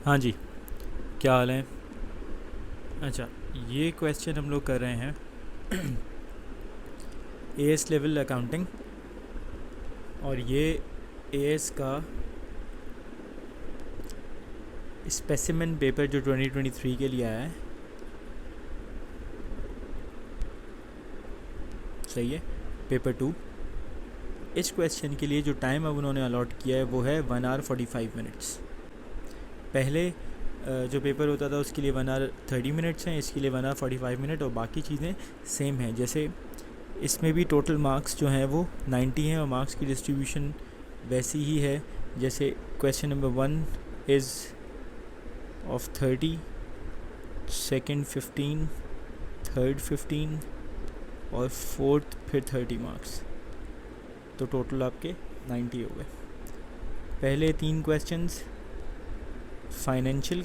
हाँ जी, क्या हाल है? अच्छा, ये क्वेश्चन हम लोग कर रहे हैं एएस लेवल अकाउंटिंग। और ये एएस का स्पेसिमेन पेपर जो 2023 के लिए आया है, सही है, पेपर 2। इस क्वेश्चन के लिए जो टाइम अब उन्होंने अलॉट किया है वो है 1 hour 45 minutes। पहले जो पेपर होता था उसके लिए 1 hour 30 minutes हैं, इसके लिए 1 hour 45 minutes, और बाकी चीज़ें सेम हैं। जैसे इसमें भी टोटल मार्क्स जो हैं वो 90 हैं और मार्क्स की डिस्ट्रीब्यूशन वैसी ही है जैसे question number 1 is of 30, second 15, third 15 और फोर्थ फिर 30 मार्क्स, तो टोटल आपके 90 हो गए। पहले 3 क्वेश्चंस फाइनेंशियल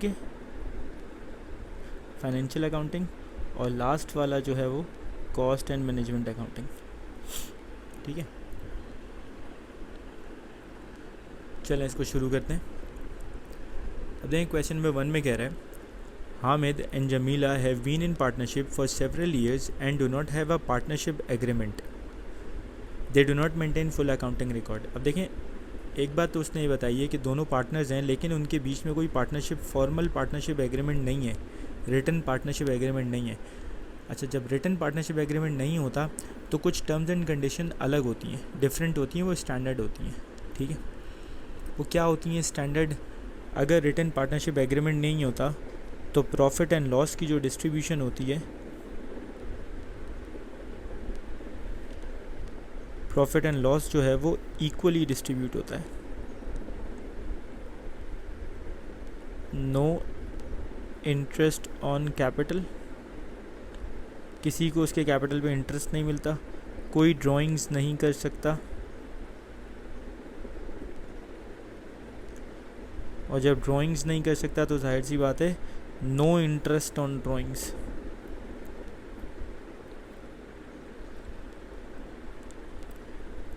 अकाउंटिंग, और लास्ट वाला जो है वो कॉस्ट एंड मैनेजमेंट अकाउंटिंग। ठीक है, चलें इसको शुरू करते हैं। अब देखें क्वेश्चन नंबर 1 में कह रहा है Hamid and Jamila have been in partnership for several years and do not have a partnership agreement. They do not maintain full accounting record. अब देखें, एक बात तो उसने ये बताई है कि दोनों पार्टनर्स हैं लेकिन उनके बीच में कोई पार्टनरशिप, फॉर्मल पार्टनरशिप एग्रीमेंट नहीं है, रिटन पार्टनरशिप एग्रीमेंट नहीं है। अच्छा, जब रिटन पार्टनरशिप एग्रीमेंट नहीं होता तो कुछ टर्म्स एंड कंडीशन अलग होती हैं, डिफरेंट होती हैं, वो स्टैंडर्ड होती हैं। ठीक है, वो क्या होती हैं स्टैंडर्ड? अगर रिटन पार्टनरशिप एग्रीमेंट नहीं होता तो प्रॉफिट एंड लॉस की जो डिस्ट्रीब्यूशन होती है, प्रॉफिट एंड लॉस जो है वो इक्वली डिस्ट्रीब्यूट होता है। नो इंटरेस्ट ऑन कैपिटल, किसी को उसके कैपिटल पे इंटरेस्ट नहीं मिलता, कोई ड्राइंग्स नहीं कर सकता, और जब ड्राइंग्स नहीं कर सकता तो जाहिर सी बात है no interest on drawings.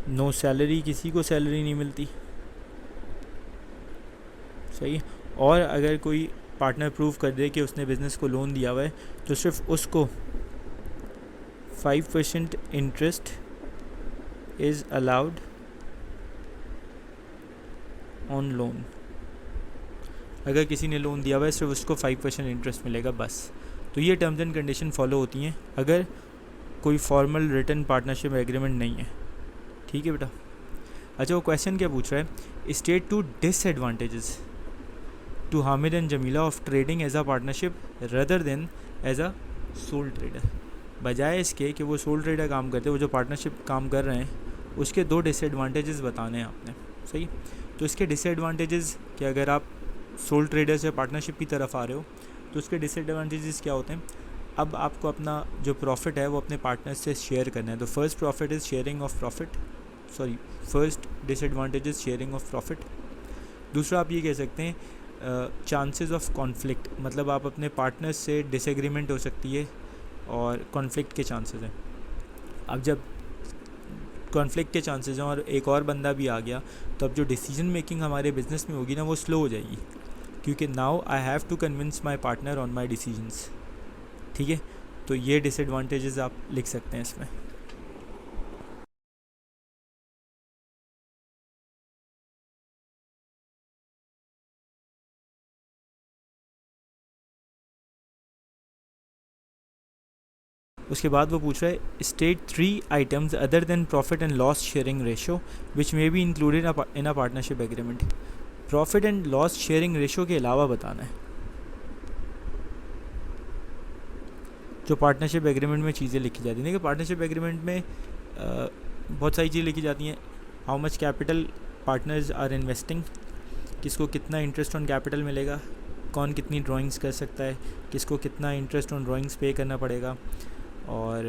No salary, किसी को सैलरी नहीं मिलती। सही है। और अगर कोई पार्टनर प्रूव कर दे कि उसने बिज़नेस को लोन दिया हुआ है तो सिर्फ उसको 5% interest is allowed on loan. अगर किसी ने लोन दिया हुआ है सिर्फ उसको 5% इंटरेस्ट मिलेगा बस। तो ये टर्म्स एंड कंडीशन फॉलो होती हैं अगर कोई फॉर्मल रिटन पार्टनरशिप एग्रीमेंट नहीं है। ठीक है बेटा। अच्छा, वो क्वेश्चन क्या पूछ रहा है? State 2 disadvantages to Hamid and Jamila of trading as a partnership rather than as a sole trader. बजाय इसके कि वो सोल ट्रेडर काम करते, वो जो पार्टनरशिप काम कर रहे हैं उसके 2 डिसएडवांटेजेस बताने हैं आपने। सही। तो इसके डिसएडवांटेजेस कि अगर आप सोल ट्रेडर से पार्टनरशिप की तरफ आ रहे हो तो उसके डिसएडवांटेजेस क्या होते हैं? अब आपको अपना जो प्रॉफिट है वो अपने पार्टनर से शेयर करना है। तो first profit is sharing of profit, sorry, first disadvantage is sharing of profit. दूसरा आप ये कह सकते हैं चांसेस ऑफ कॉन्फ्लिक्ट, मतलब आप अपने पार्टनर से डिसएग्रीमेंट हो सकती है और कॉन्फ्लिक्ट के चांसेस हैं। अब जब कॉन्फ्लिक्ट के चांसेस हैं और एक और बंदा भी आ गया तो अब जो डिसीजन मेकिंग हमारे बिजनेस में होगी ना वो स्लो हो जाएगी, क्योंकि now I have to convince my partner on my decisions. ठीक है, तो ये डिसएडवांटेजेस आप लिख सकते हैं इसमें। उसके बाद वो पूछ रहा है state 3 items other than profit and loss sharing ratio which may be included in a partnership agreement. Profit and loss sharing ratio के अलावा बताना है जो पार्टनरशिप एग्रीमेंट में चीज़ें लिखी जाती हैं। देखिए, पार्टनरशिप एग्रीमेंट में बहुत सारी चीज़ें लिखी जाती हैं। How much capital partners are investing, किसको कितना इंटरेस्ट ऑन कैपिटल मिलेगा, कौन कितनी ड्राइंग्स कर सकता है, किसको कितना इंटरेस्ट ऑन ड्राइंग्स पे करना पड़ेगा, और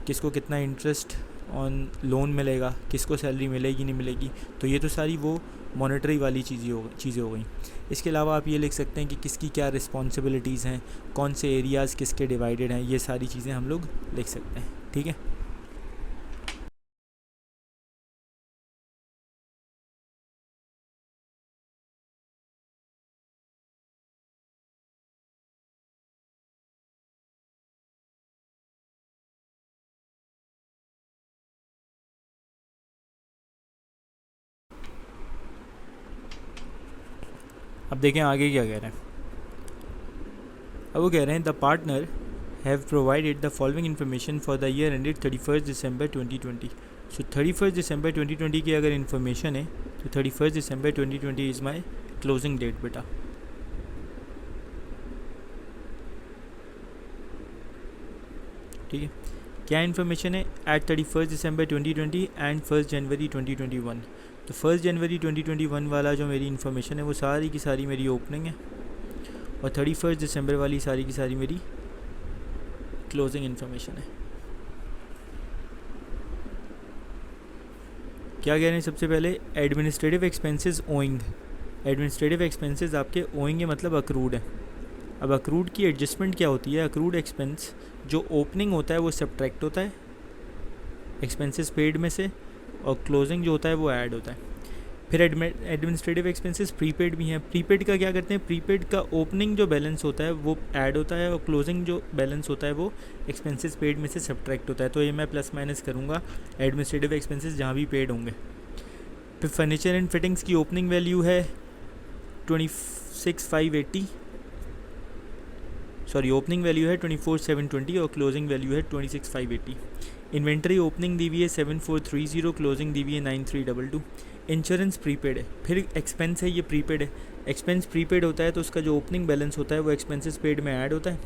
किसको कितना इंटरेस्ट ऑन लोन मिलेगा, किसको सैलरी मिलेगी नहीं मिलेगी। तो ये तो सारी वो मॉनेटरी वाली चीज़ें हो गई। इसके अलावा आप ये लिख सकते हैं कि किसकी क्या रिस्पॉन्सिबिलिटीज़ हैं, कौन से एरियाज़ किसके डिवाइडेड हैं, ये सारी चीज़ें हम लोग लिख सकते हैं। ठीक है। अब देखें आगे क्या कह रहे हैं। अब वो कह रहे हैं the partner have provided the following information for the year ended 31 दिसंबर 2020। सो 31 दिसंबर 2020 की अगर इन्फॉर्मेशन है तो 31 दिसंबर 2020 इज़ माई क्लोजिंग डेट बेटा। ठीक है, क्या इन्फॉर्मेशन है एट 31 दिसंबर 2020 एंड 1 जनवरी 2021। तो 1 जनवरी 2021 वाला जो मेरी इन्फॉर्मेशन है वो सारी की सारी मेरी ओपनिंग है और 31 दिसंबर वाली सारी की सारी मेरी क्लोजिंग इन्फॉर्मेशन है। क्या कह रहे हैं सबसे पहले, administrative expenses owing. Administrative expenses आपके ओइंग है मतलब अक्रूड है। अब अक्रूड की एडजस्टमेंट क्या होती है, अक्रूड एक्सपेंस जो ओपनिंग होता है वो सब्ट्रैक्ट होता है एक्सपेंसेस पेड में से और क्लोजिंग जो होता है वो ऐड होता है। फिर एडमिनिस्ट्रेटिव एक्सपेंसेस प्रीपेड भी हैं। प्रीपेड का क्या करते हैं, प्रीपेड का ओपनिंग जो बैलेंस होता है वो ऐड होता है और क्लोजिंग जो बैलेंस होता है वो एक्सपेंसेस पेड में से सब्ट्रैक्ट होता है। तो ये मैं प्लस माइनस करूँगा एडमिनिस्ट्रेटिव एक्सपेंसेस जहाँ भी पेड होंगे। फिर फर्नीचर एंड फिटिंग्स की ओपनिंग वैल्यू है 26,580, सॉरी ओपनिंग वैल्यू है 24,720 और क्लोजिंग वैल्यू है 26,580। इन्वेंट्री ओपनिंग दी हुई है 7,430, क्लोजिंग दी हुई है 9,322। इंश्योरेंस प्रीपेड है, फिर एक्सपेंस है ये प्रीपेड है। एक्सपेंस प्रीपेड होता है तो उसका जो ओपनिंग बैलेंस होता है वो एक्सपेंसेस पेड में ऐड होता है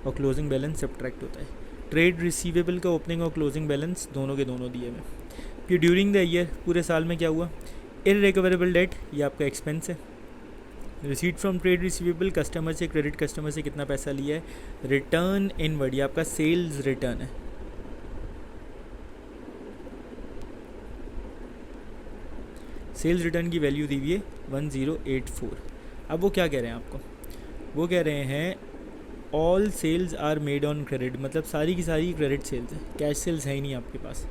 और क्लोजिंग बैलेंस सब्ट्रैक्ट होता है। ट्रेड रिसीवेबल का ओपनिंग और क्लोजिंग बैलेंस दोनों के दोनों दिए हुए। कि ड्यूरिंग द ईयर पूरे साल में क्या हुआ, इररिकवरेबल डेट ये आपका एक्सपेंस है। Receipt from trade receivable, customer से क्रेडिट, कस्टमर से कितना पैसा लिया है। रिटर्न इनवर्ड ये आपका सेल्स रिटर्न है। सेल्स रिटर्न की वैल्यू दी हुई है 1084। अब वो क्या कह रहे हैं आपको, वो कह रहे हैं all sales are made on credit, मतलब सारी की सारी क्रेडिट सेल्स है, कैश सेल्स है ही नहीं आपके पास।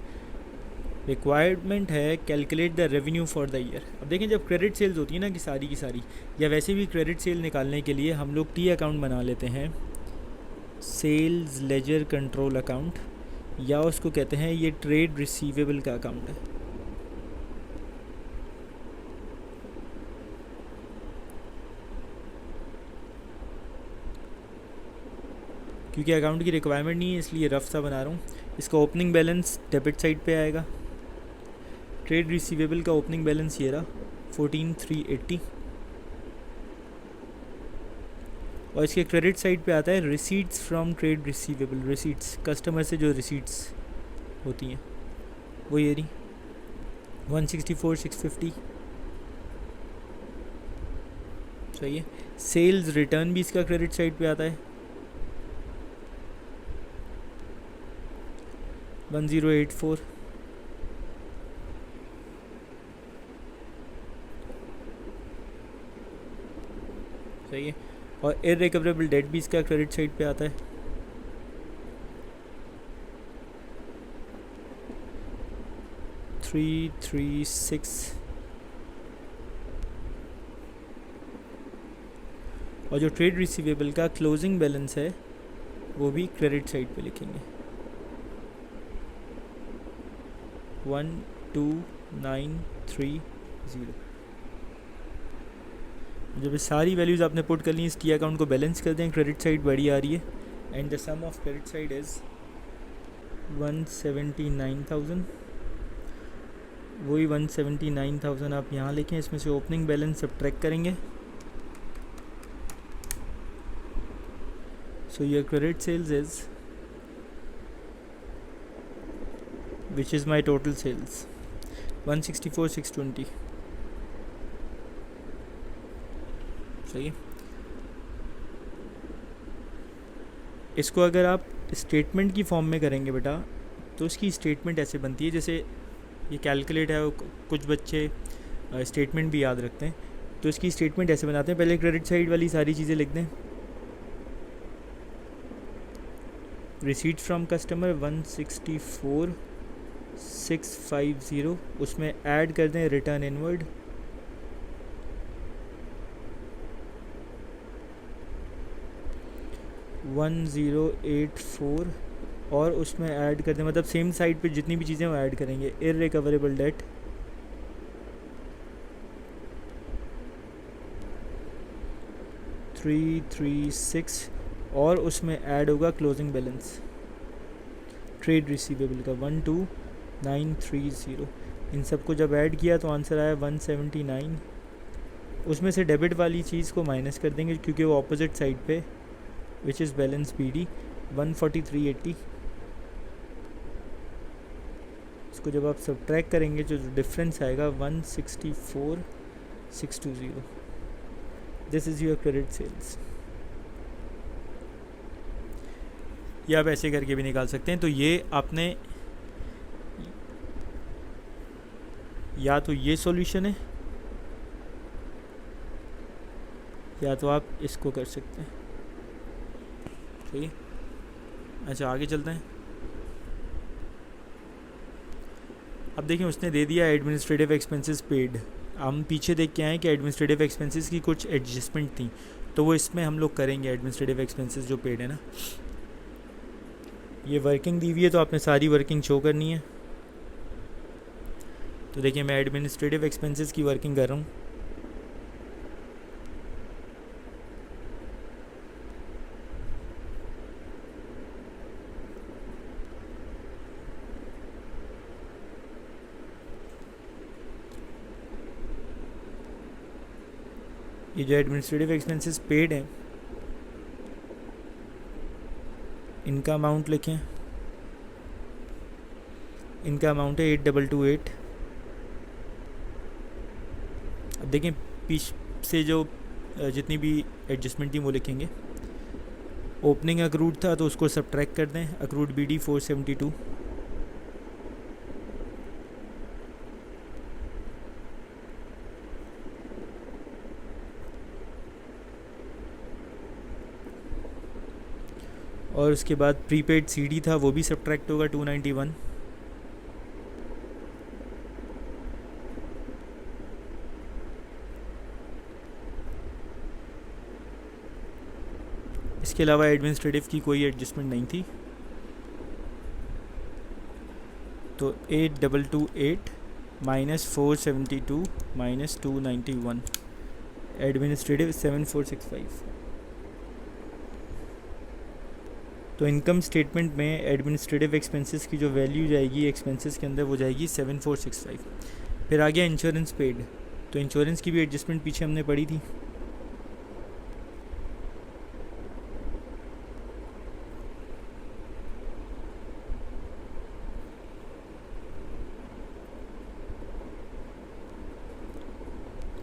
रिक्वायरमेंट है calculate the revenue for the year. अब देखें जब क्रेडिट सेल्स होती है ना कि सारी की सारी, या वैसे भी क्रेडिट सेल निकालने के लिए हम लोग टी अकाउंट बना लेते हैं, सेल्स लेजर कंट्रोल अकाउंट, या उसको कहते हैं ये ट्रेड रिसीवेबल का अकाउंट है। क्योंकि अकाउंट की रिक्वायरमेंट नहीं है इसलिए रफ सा बना रहा हूँ। इसका ओपनिंग बैलेंस डेबिट साइड पे आएगा। ट्रेड रिसीवेबल का ओपनिंग बैलेंस ये रहा 14,380 और इसके क्रेडिट साइड पे आता है receipts from trade receivable. Receipts customer से जो रिसीट्स होती हैं वो ये रही 164,650। सही है। सेल्स रिटर्न भी इसका क्रेडिट साइड पे आता है 1084। सही है। और इररिकवरेबल डेट भी इसका क्रेडिट साइड पे आता है 336। और जो ट्रेड रिसीवेबल का क्लोजिंग बैलेंस है वो भी क्रेडिट साइड पे लिखेंगे 12,930। जब ये सारी वैल्यूज़ आपने पुट कर ली, इस टी अकाउंट को बैलेंस कर दें, क्रेडिट साइड बड़ी आ रही है and the sum of credit side is 179,000। वही 179,000 आप यहाँ लिखें, इसमें से ओपनिंग बैलेंस सब्ट्रैक्ट करेंगे। So your credit sales is which is my total sales 164,620। सही है। इसको अगर आप स्टेटमेंट की फॉर्म में करेंगे बेटा तो इसकी स्टेटमेंट ऐसे बनती है, जैसे ये कैलकुलेट है, कुछ बच्चे स्टेटमेंट भी याद रखते हैं, तो इसकी स्टेटमेंट ऐसे बनाते हैं। पहले क्रेडिट साइड वाली सारी चीज़ें लिख दें। रिसीट फ्रॉम कस्टमर 164,650, उसमें ऐड कर दें रिटर्न इनवर्ड 1084 और उसमें ऐड कर दें, मतलब सेम साइड पे जितनी भी चीज़ें वो ऐड करेंगे। इररिकवरेबल डेट 336 और उसमें ऐड होगा क्लोजिंग बैलेंस ट्रेड रिसीवेबल का 12930। इन सबको जब ऐड किया तो आंसर आया 179। उसमें से डेबिट वाली चीज़ को माइनस कर देंगे क्योंकि वो ऑपोजिट साइड पे विच इज़ बैलेंस BD 14380। इसको जब आप सब्ट्रैक्ट करेंगे जो डिफरेंस आएगा 164620। This is your credit sales. ये आप ऐसे करके भी निकाल सकते हैं। तो ये आपने या तो ये सॉल्यूशन है या तो आप इसको कर सकते हैं। ठीक है, अच्छा आगे चलते हैं। अब देखिए उसने दे दिया एडमिनिस्ट्रेटिव एक्सपेंसेस पेड। हम पीछे देख के आए कि एडमिनिस्ट्रेटिव एक्सपेंसेस की कुछ एडजस्टमेंट थी, तो वो इसमें हम लोग करेंगे। एडमिनिस्ट्रेटिव एक्सपेंसेस जो पेड है ना, ये वर्किंग दी हुई है तो आपने सारी वर्किंग शो करनी है। तो देखिए मैं एडमिनिस्ट्रेटिव एक्सपेंसेस की वर्किंग कर रहा हूँ। ये जो एडमिनिस्ट्रेटिव एक्सपेंसेस पेड हैं इनका अमाउंट लिखें। इनका अमाउंट है 8228। अब देखें पीछे से जो जितनी भी एडजस्टमेंट थी वो लिखेंगे। ओपनिंग अक्रूड था तो उसको सब्ट्रैक्ट कर दें। Accrued BD 472। और उसके बाद प्रीपेड CD था वो भी सब्ट्रैक्ट होगा 291। इसके अलावा एडमिनिस्ट्रेटिव की कोई एडजस्टमेंट नहीं थी। तो 8228 माइनस 472 माइनस 291 एडमिनिस्ट्रेटिव 7465। तो इनकम स्टेटमेंट में एडमिनिस्ट्रेटिव एक्सपेंसेस की जो वैल्यू जाएगी एक्सपेंसेस के अंदर वो जाएगी 7465। फिर आ गया इंश्योरेंस पेड। तो इंश्योरेंस की भी एडजस्टमेंट पीछे हमने पढ़ी थी।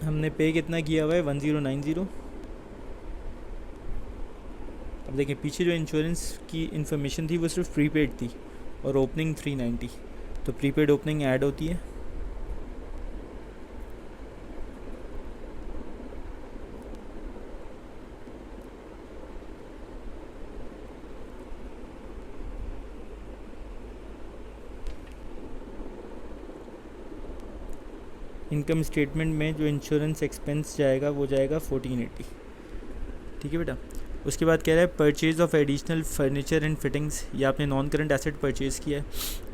हमने पे कितना किया हुआ है 1090। अब देखिए पीछे जो इंश्योरेंस की इन्फॉर्मेशन थी वो सिर्फ प्रीपेड थी और ओपनिंग 390। तो प्रीपेड ओपनिंग ऐड होती है। इनकम स्टेटमेंट में जो इंश्योरेंस एक्सपेंस जाएगा वो जाएगा 1480। ठीक है बेटा। उसके बाद कह रहा है purchase of additional furniture and fittings. ये आपने नॉन करंट एसेट परचेज़ किया है।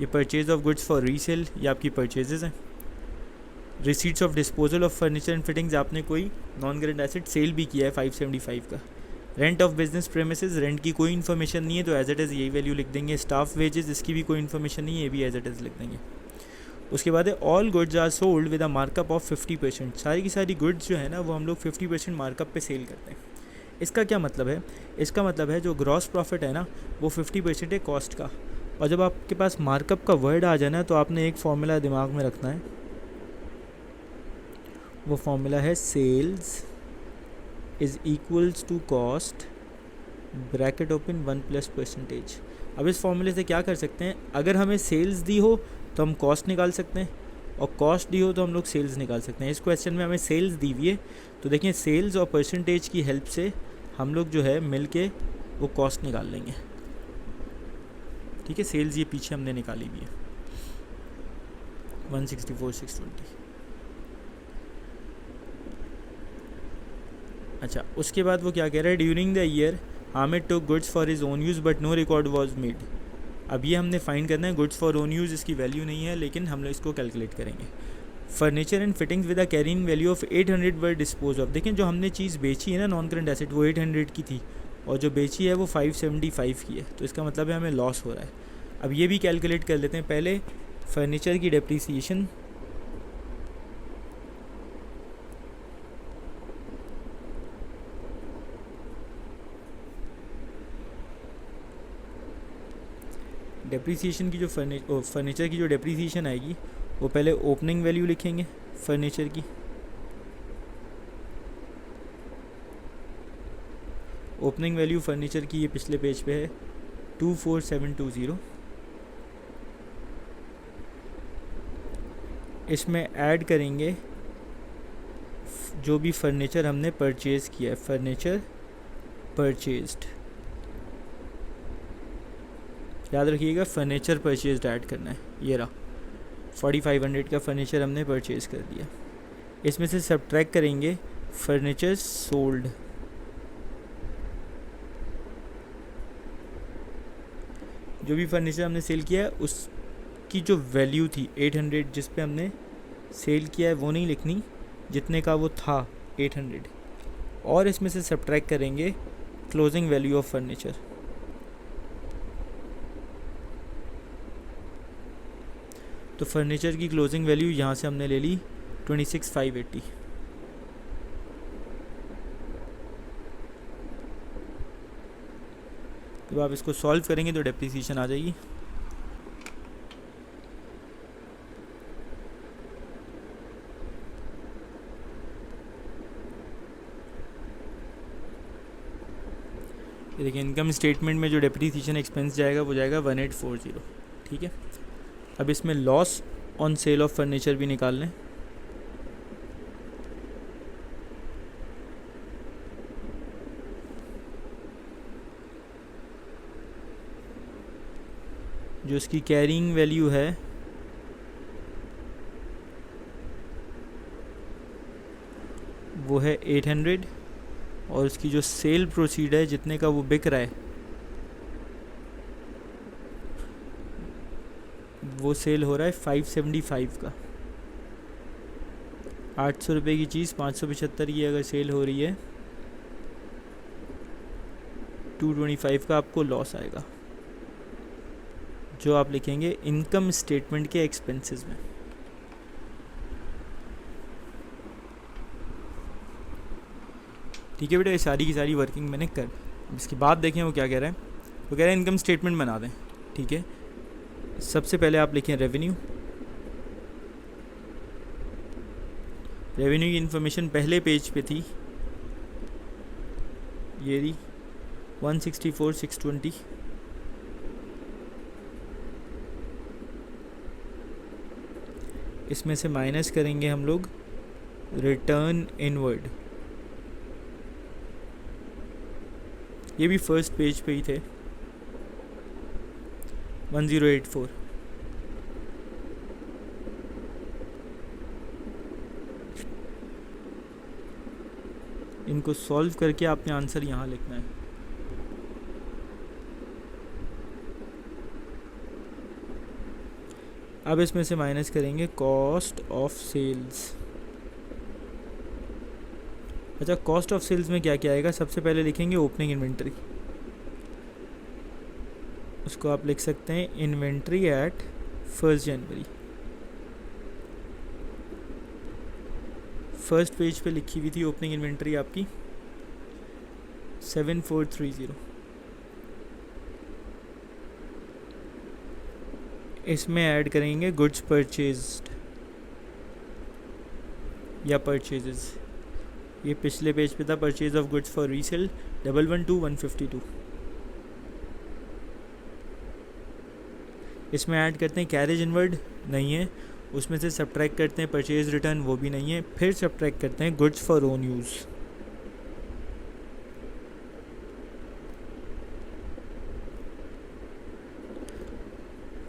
ये purchase of goods for resale ये आपकी परचेजेज़ हैं। Receipts of disposal of furniture and fittings आपने कोई नॉन करंट एसेट सेल भी किया है 575 का। Rent of business premises, rent की कोई इन्फॉर्मेशन नहीं है तो एज इट इज़ यही वैल्यू लिख देंगे। स्टाफ वेजेस इसकी भी कोई इन्फॉर्मेशन नहीं है, ये भी एज इट इज़ लिख देंगे। उसके बाद है all goods are sold with a markup of 50%। सारी की सारी गुड्स जो है ना वो हम लोग 50% मार्कअप पे सेल करते हैं। इसका क्या मतलब है? इसका मतलब है जो ग्रॉस प्रॉफिट है ना वो 50% है कॉस्ट का। और जब आपके पास मार्कअप का वर्ड आ जाना है तो आपने एक फॉर्मूला दिमाग में रखना है। वो फॉर्मूला है sales is equals to cost bracket open 1+%। अब इस फॉर्मूले से क्या कर सकते हैं, अगर हमें सेल्स दी हो तो हम कॉस्ट निकाल सकते हैं और कॉस्ट दी हो तो हम लोग सेल्स निकाल सकते हैं। इस क्वेश्चन में हमें सेल्स दी हुई है तो देखिए सेल्स और परसेंटेज की हेल्प से हम लोग जो है मिल के वो कॉस्ट निकाल लेंगे। ठीक है, सेल्स ये पीछे हमने निकाली हुई है 164,620। अच्छा, उसके बाद वो क्या कह रहा है, during the year Hamid took goods for his own use but no record was made. अब ये हमने फाइंड करना है गुड्स फॉर ओन यूज़, इसकी वैल्यू नहीं है लेकिन हम लोग इसको कैलकुलेट करेंगे। Furniture and fittings with a carrying value of 800 were dispose of. देखें जो हमने चीज़ बेची है ना नॉन करंट एसेट वो 800 की थी और जो बेची है वो 575 की है, तो इसका मतलब है हमें लॉस हो रहा है। अब ये भी कैलकुलेट कर लेते हैं पहले। फर्नीचर की डेप्रीसिएशन की जो फर्नीचर की जो डेप्रीसिएशन आएगी वो पहले ओपनिंग वैल्यू लिखेंगे फर्नीचर की। ओपनिंग वैल्यू फर्नीचर की ये पिछले पेज पे है 24720। इसमें ऐड करेंगे जो भी फर्नीचर हमने परचेज़ किया है, फर्नीचर परचेज्ड, याद रखिएगा फर्नीचर परचेज्ड ऐड करना है। ये रहा 4500 का फर्नीचर हमने परचेज़ कर दिया। इसमें से सब्ट्रैक्ट करेंगे फर्नीचर सोल्ड, जो भी फर्नीचर हमने सेल किया है उसकी जो वैल्यू थी 800 जिस पे हमने सेल किया है वो नहीं लिखनी, जितने का वो था 800, और इसमें से सब्ट्रैक्ट करेंगे क्लोजिंग वैल्यू ऑफ फर्नीचर। तो फर्नीचर की क्लोजिंग वैल्यू यहाँ से हमने ले ली 26,580। जब आप इसको सॉल्व करेंगे तो डेप्रिसिएशन आ जाएगी। ये देखिए इनकम स्टेटमेंट में जो डेप्रिसिएशन एक्सपेंस जाएगा वो जाएगा 1840। ठीक है, अब इसमें loss on sale of furniture भी निकाल लें। जो इसकी कैरिंग वैल्यू है वो है 800 और उसकी जो सेल प्रोसीड है जितने का वो बिक रहा है वो सेल हो रहा है 575 का। 800 रुपये की चीज़ 575 की अगर सेल हो रही है 225 का आपको लॉस आएगा, जो आप लिखेंगे इनकम स्टेटमेंट के एक्सपेंसेस में। ठीक है बेटा, ये सारी की सारी वर्किंग मैंने कर। इसके बाद देखें वो क्या कह रहा है। वो कह रहा है इनकम स्टेटमेंट बना दें। ठीक है, सबसे पहले आप लिखें रेवेन्यू। रेवेन्यू की इन्फॉर्मेशन पहले पेज पे थी, ये रही 164,620। इसमें से माइनस करेंगे हम लोग रिटर्न इनवर्ड, ये भी फर्स्ट पेज पे ही थे 1084। इनको सॉल्व करके आपने आंसर यहाँ लिखना है। अब इसमें से माइनस करेंगे कॉस्ट ऑफ सेल्स। अच्छा, कॉस्ट ऑफ सेल्स में क्या क्या आएगा, सबसे पहले लिखेंगे ओपनिंग इन्वेंट्री। उसको आप लिख सकते हैं inventory at 1 January. First page पे लिखी हुई थी ओपनिंग इन्वेंट्री आपकी 7430। इसमें ऐड करेंगे गुड्स परचेज्ड या परचेजेस। ये पिछले पेज पे था purchase of goods for resale 112,152। इसमें ऐड करते हैं कैरेज इनवर्ड, नहीं है। उसमें से सब्ट्रैक्ट करते हैं परचेज रिटर्न, वो भी नहीं है। फिर सब्ट्रैक्ट करते हैं गुड्स फॉर ओन यूज़।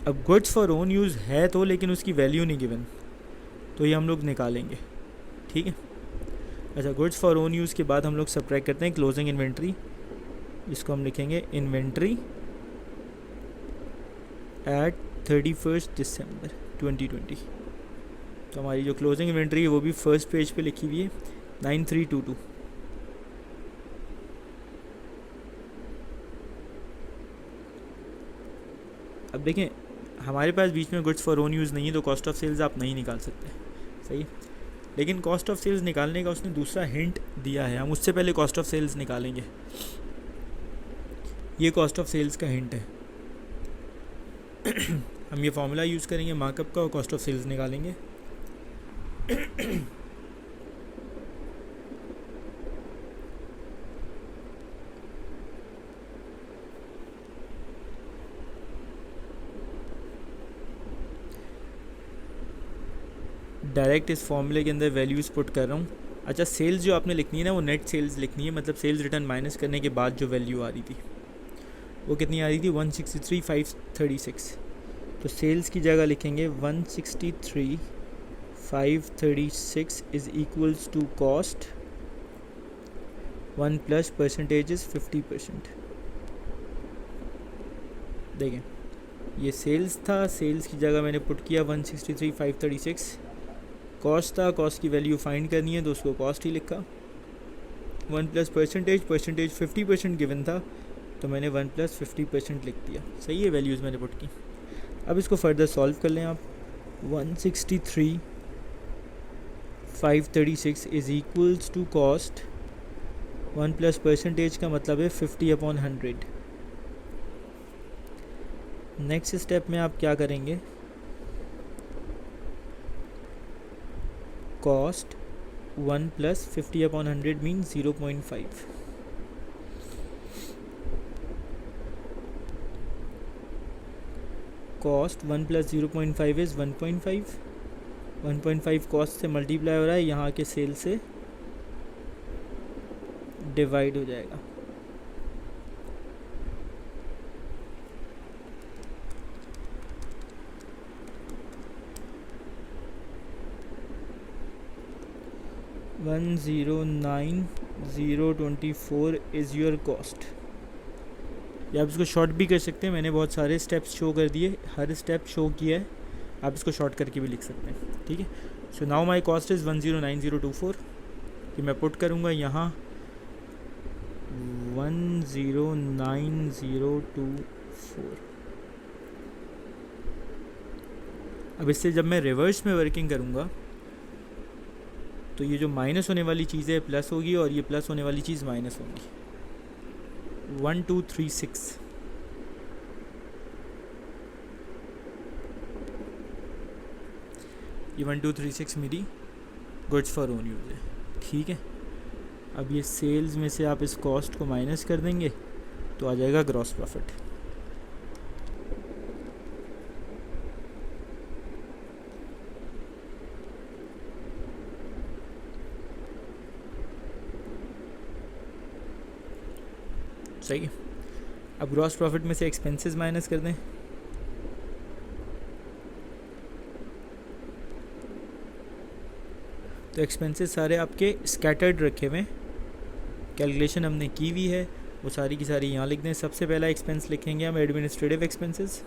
अब गुड्स फॉर ओन यूज़ है तो, लेकिन उसकी वैल्यू नहीं गिवन, तो ये हम लोग निकालेंगे। ठीक है, अच्छा, गुड्स फॉर ओन यूज़ के बाद हम लोग सब्ट्रैक्ट करते हैं क्लोजिंग इन्वेंट्री। इसको हम लिखेंगे इन्वेंट्री एट 31 दिसंबर 2020। तो हमारी जो क्लोजिंग इन्वेंट्री है वो भी फर्स्ट पेज पे लिखी हुई है 9322। अब देखें हमारे पास बीच में गुड्स फॉर ओन यूज़ नहीं है तो कॉस्ट ऑफ सेल्स आप नहीं निकाल सकते, सही। लेकिन कॉस्ट ऑफ सेल्स निकालने का उसने दूसरा हिंट दिया है, हम उससे पहले कॉस्ट ऑफ सेल्स निकालेंगे। ये कॉस्ट ऑफ सेल्स का हिंट है। हम ये फॉर्मूला यूज़ करेंगे मार्कअप का और कॉस्ट ऑफ सेल्स निकालेंगे। डायरेक्ट इस फॉर्मूले के अंदर वैल्यूज़ पुट कर रहा हूँ। अच्छा, सेल्स जो आपने लिखनी है ना वो नेट सेल्स लिखनी है, मतलब सेल्स रिटर्न माइनस करने के बाद जो वैल्यू आ रही थी वो कितनी आ रही थी 163,536। तो सेल्स की जगह लिखेंगे 163,536 is equals to cost 1 plus percentage is 50%। देखें ये सेल्स था, सेल्स की जगह मैंने पुट किया 163,536। कॉस्ट था, कॉस्ट की वैल्यू फाइंड करनी है तो उसको कॉस्ट ही लिखा। 1 प्लस परसेंटेज 50% गिवन था तो मैंने 1 प्लस 50% लिख दिया। सही है, वैल्यूज़ मैंने पुट की। अब इसको फर्दर सॉल्व कर लें आप। 163,536 is equals to cost 1 plus percentage का मतलब है 50/100। नेक्स्ट स्टेप में आप क्या करेंगे, cost 1 plus 50/100 means 0.5। Cost 1 plus 0.5 is 1.5। 1.5 cost से मल्टीप्लाई हो रहा है, यहाँ के सेल से डिवाइड हो जाएगा। $109,024 इज़ योर कॉस्ट। या आप इसको शॉर्ट भी कर सकते हैं, मैंने बहुत सारे स्टेप्स शो कर दिए, हर स्टेप शो किया है, आप इसको शॉर्ट करके भी लिख सकते हैं, ठीक है। So now my cost is 109,024। कि मैं पुट करूँगा यहाँ 109,024। अब इससे जब मैं रिवर्स में वर्किंग करूँगा तो ये जो माइनस होने वाली चीज़ है प्लस होगी और ये प्लस होने वाली चीज़ माइनस होगी। 1236। ये 1236 मेरी गुड्स फॉर ओन यूज़ है, ठीक है। अब ये सेल्स में से आप इस कॉस्ट को माइनस कर देंगे तो आ जाएगा ग्रॉस प्रॉफिट। सही है। अब ग्रॉस प्रॉफिट में से एक्सपेंसेस माइनस कर दें। तो एक्सपेंसेस सारे आपके स्कैटर्ड रखे हुए, कैलकुलेशन हमने की हुई है, वो सारी की सारी यहाँ लिख दें। सबसे पहला एक्सपेंस लिखेंगे हम एडमिनिस्ट्रेटिव एक्सपेंसेस,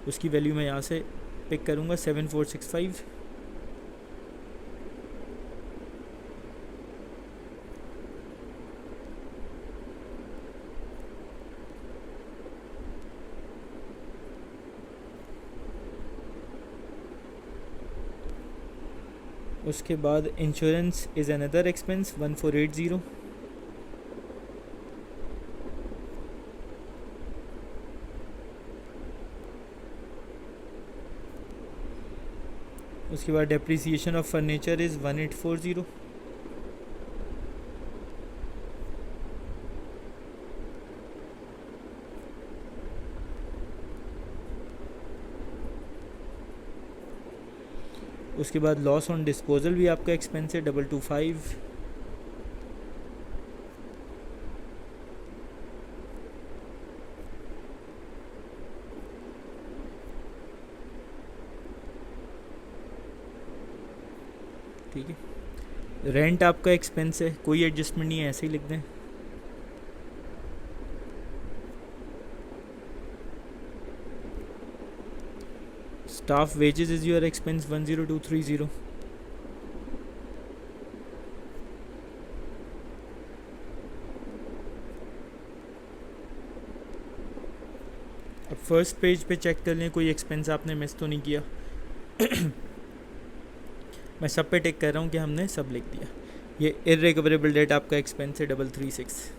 उसकी वैल्यू मैं यहाँ से पिक करूँगा 7465। उसके बाद इंश्योरेंस इज़ अनदर एक्सपेंस 1480। उसके बाद डेप्रिसिएशन ऑफ फर्नीचर इज़ 1840। उसके बाद लॉस ऑन डिस्पोजल भी आपका एक्सपेंस है 225। ठीक है। रेंट आपका एक्सपेंस है, कोई एडजस्टमेंट नहीं है, ऐसे ही लिख दें। Staff wages is your expense 10230। अब फर्स्ट पेज पे चेक कर लें कोई एक्सपेंस आपने मिस तो नहीं किया। मैं सब पे टिक कर रहा हूँ कि हमने सब लिख दिया। ये इर्रिकवरेबल डेट आपका एक्सपेंस है 336।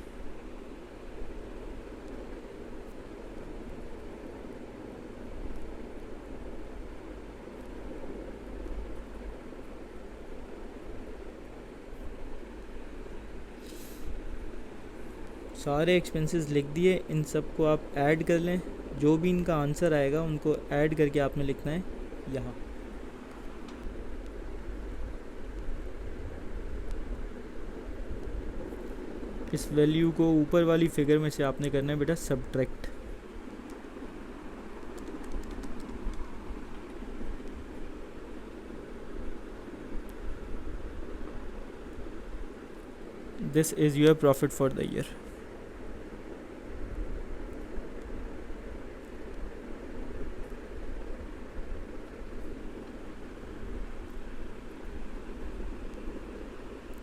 सारे एक्सपेंसेस लिख दिए, इन सब को आप ऐड कर लें। जो भी इनका आंसर आएगा उनको ऐड करके आपने लिखना है यहाँ। इस वैल्यू को ऊपर वाली फिगर में से आपने करना है बेटा subtract. This is your profit for the year.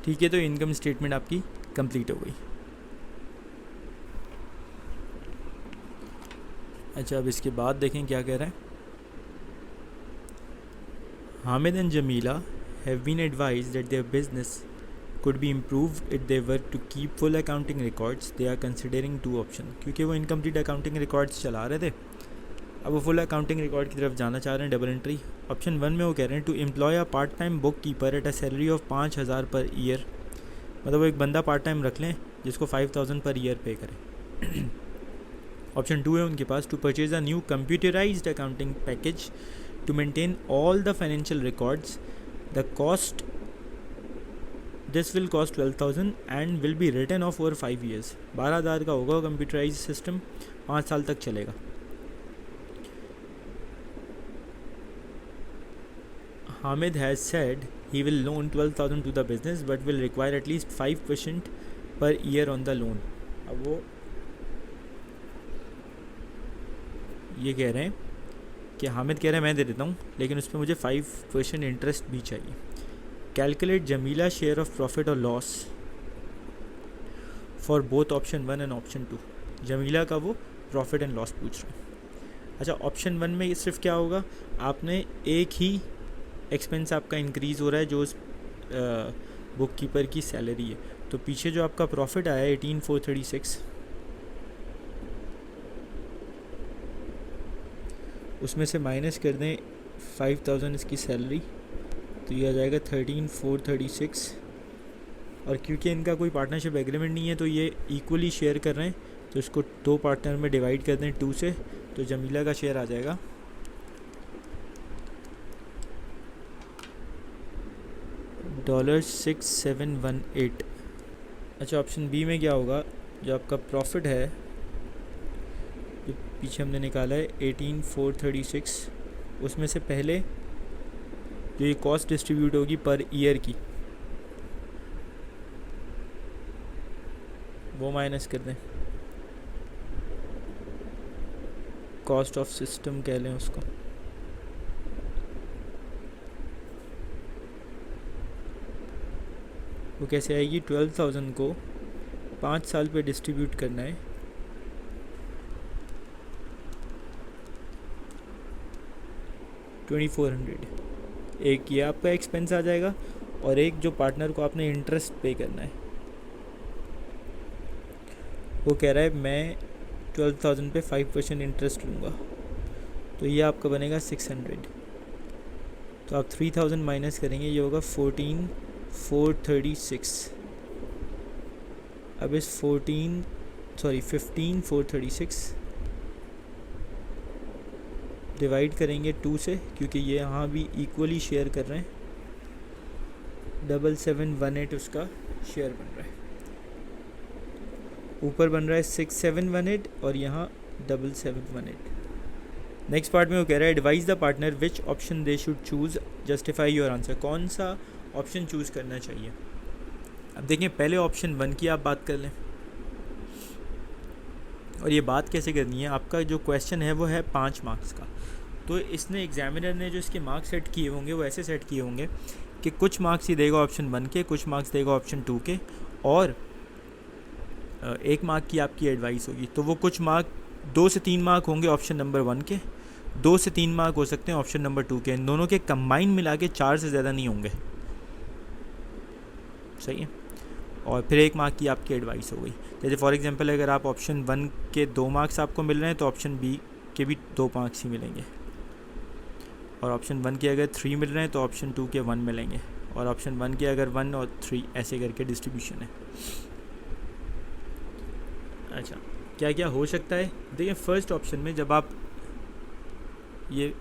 ठीक है, तो इनकम स्टेटमेंट आपकी कंप्लीट हो गई। अच्छा, अब इसके बाद देखें क्या कह रहा है। Hamid and Jamila have been advised that their business could be improved if they were to keep full accounting records. They are considering 2 options। क्योंकि वो इनकम्प्लीट अकाउंटिंग रिकॉर्ड्स चला रहे थे, अब वो फुल अकाउंटिंग रिकॉर्ड की तरफ जाना चाह रहे हैं, डबल एंट्री। ऑप्शन 1 में वो कह रहे हैं to employ a part time bookkeeper at a salary of 5000 per year. मतलब वो एक बंदा पार्ट टाइम रख लें जिसको 5000 पर ईयर पे करें। ऑप्शन 2 है उनके पास to purchase a new computerised accounting package to maintain all the financial records. The cost this will cost 12,000 and will be written off over 5 years। 12,000 का होगा कंप्यूटराइज सिस्टम, 5 साल तक चलेगा। Hamid has said he will loan 12,000 to the business but will require at least 5% per year on the loan। अब वो ये कह रहे हैं कि हामिद कह रहे हैं मैं दे देता हूँ लेकिन उस पर मुझे 5% इंटरेस्ट भी चाहिए। Calculate Jamila share of profit और loss for both option 1 and option 2। Jamila का वो प्रॉफिट एंड लॉस पूछ रहे हैं। अच्छा, ऑप्शन 1 में सिर्फ क्या होगा, आपने एक ही एक्सपेंस आपका इंक्रीज़ हो रहा है जो उस बुक कीपर की सैलरी है। तो पीछे जो आपका प्रॉफिट आया है 18,436, उसमें से माइनस कर दें 5,000 इसकी सैलरी, तो ये आ जाएगा 13,436। और क्योंकि इनका कोई पार्टनरशिप एग्रीमेंट नहीं है तो ये इक्वली शेयर कर रहे हैं, तो इसको 2 पार्टनर में डिवाइड कर दें 2 से, तो जमीला का शेयर आ जाएगा $6718। अच्छा, ऑप्शन बी में क्या होगा, जो आपका प्रॉफिट है जो पीछे हमने निकाला है 18,436, उसमें से पहले जो ये कॉस्ट डिस्ट्रीब्यूट होगी पर ईयर की वो माइनस कर दें, कॉस्ट ऑफ सिस्टम कह लें उसको। वो कैसे आएगी, 12,000 को 5 साल पे डिस्ट्रीब्यूट करना है, $2,400। एक ये आपका एक्सपेंस आ जाएगा और एक जो पार्टनर को आपने इंटरेस्ट पे करना है, वो कह रहा है मैं 12,000 पे 5% इंटरेस्ट लूँगा, तो ये आपका बनेगा 600। तो आप 3,000 माइनस करेंगे, ये होगा 14,436। अब इस 15,436 डिवाइड करेंगे 2 से, क्योंकि ये यहाँ भी इक्वली शेयर कर रहे हैं। 7718 उसका शेयर बन रहा है, ऊपर बन रहा है 6718 और यहाँ 7718। नेक्स्ट पार्ट में वो कह रहा है advise the partner which option they should choose, justify your answer. कौन सा ऑप्शन चूज़ करना चाहिए। अब देखें, पहले ऑप्शन 1 की आप बात कर लें, और ये बात कैसे करनी है, आपका जो क्वेश्चन है वो है 5 मार्क्स का। तो इसने एग्जामिनर ने जो इसके मार्क्स सेट किए होंगे वो ऐसे सेट किए होंगे कि कुछ मार्क्स ही देगा ऑप्शन 1 के, कुछ मार्क्स देगा ऑप्शन 2 के, और 1 मार्क की आपकी एडवाइस होगी। तो वो कुछ मार्क 2 से 3 मार्क होंगे ऑप्शन नंबर 1 के, 2 से 3 मार्क हो सकते हैं ऑप्शन नंबर 2 के, इन दोनों के कंबाइन मिला के 4 से ज़्यादा नहीं होंगे। सही है। और फिर 1 मार्क की आपकी एडवाइस हो गई। जैसे फॉर एग्जांपल अगर आप ऑप्शन 1 के 2 मार्क्स आपको मिल रहे हैं तो ऑप्शन बी के भी 2 मार्क्स ही मिलेंगे, और ऑप्शन 1 के अगर 3 मिल रहे हैं तो ऑप्शन 2 के 1 मिलेंगे, और ऑप्शन 1 के अगर 1 और 3 ऐसे करके डिस्ट्रीब्यूशन है। अच्छा, क्या क्या हो सकता है? देखिए फर्स्ट ऑप्शन में जब आप ये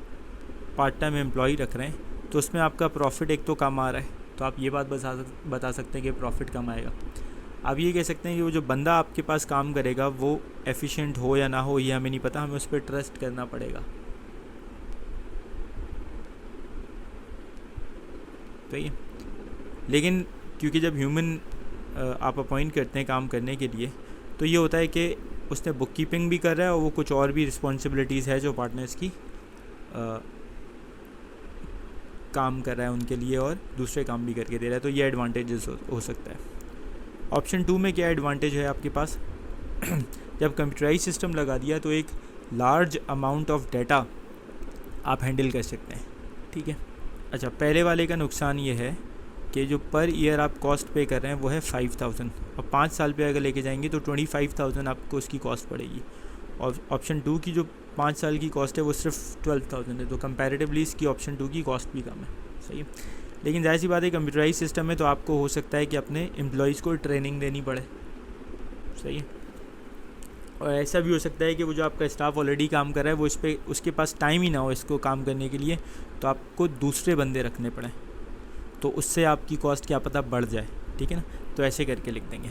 पार्ट टाइम एम्प्लॉय रख रहे हैं तो उसमें आपका प्रॉफिट एक तो कम आ रहा है, तो आप ये बात बता सकते हैं कि प्रॉफिट कम आएगा। आप ये कह सकते हैं कि वो जो बंदा आपके पास काम करेगा वो एफिशिएंट हो या ना हो ये हमें नहीं पता, हमें उस पर ट्रस्ट करना पड़ेगा। तो ये लेकिन क्योंकि जब ह्यूमन आप अपॉइंट करते हैं काम करने के लिए तो ये होता है कि उसने बुक कीपिंग भी कर रहा है और वो कुछ और भी रिस्पॉन्सिबिलिटीज़ है जो पार्टनर्स की काम कर रहा है उनके लिए और दूसरे काम भी करके दे रहा है, तो ये एडवांटेजेस हो सकता है। ऑप्शन 2 में क्या एडवांटेज है आपके पास? जब कंप्यूटराइज सिस्टम लगा दिया तो एक लार्ज अमाउंट ऑफ डाटा आप हैंडल कर सकते हैं। ठीक है। अच्छा, पहले वाले का नुकसान ये है कि जो पर ईयर आप कॉस्ट पे कर रहे हैं वो है 5000, और 5 साल पे अगर लेके जाएंगे तो 25000 आपको उसकी कॉस्ट पड़ेगी, और ऑप्शन 2 की जो 5 साल की कॉस्ट है वो सिर्फ 12000 है, तो कंपैरेटिवली इसकी ऑप्शन 2 की कॉस्ट भी कम है। सही है। लेकिन जाहिर सी बात है कंप्यूटराइज सिस्टम में तो आपको हो सकता है कि अपने एम्प्लॉयज़ को ट्रेनिंग देनी पड़े। सही है। और ऐसा भी हो सकता है कि वो जो आपका स्टाफ ऑलरेडी काम कर रहा है वो इस पर उसके पास टाइम ही ना हो इसको काम करने के लिए, तो आपको दूसरे बंदे रखने पड़े, तो उससे आपकी कॉस्ट क्या पता बढ़ जाए। ठीक है ना, तो ऐसे करके लिख देंगे।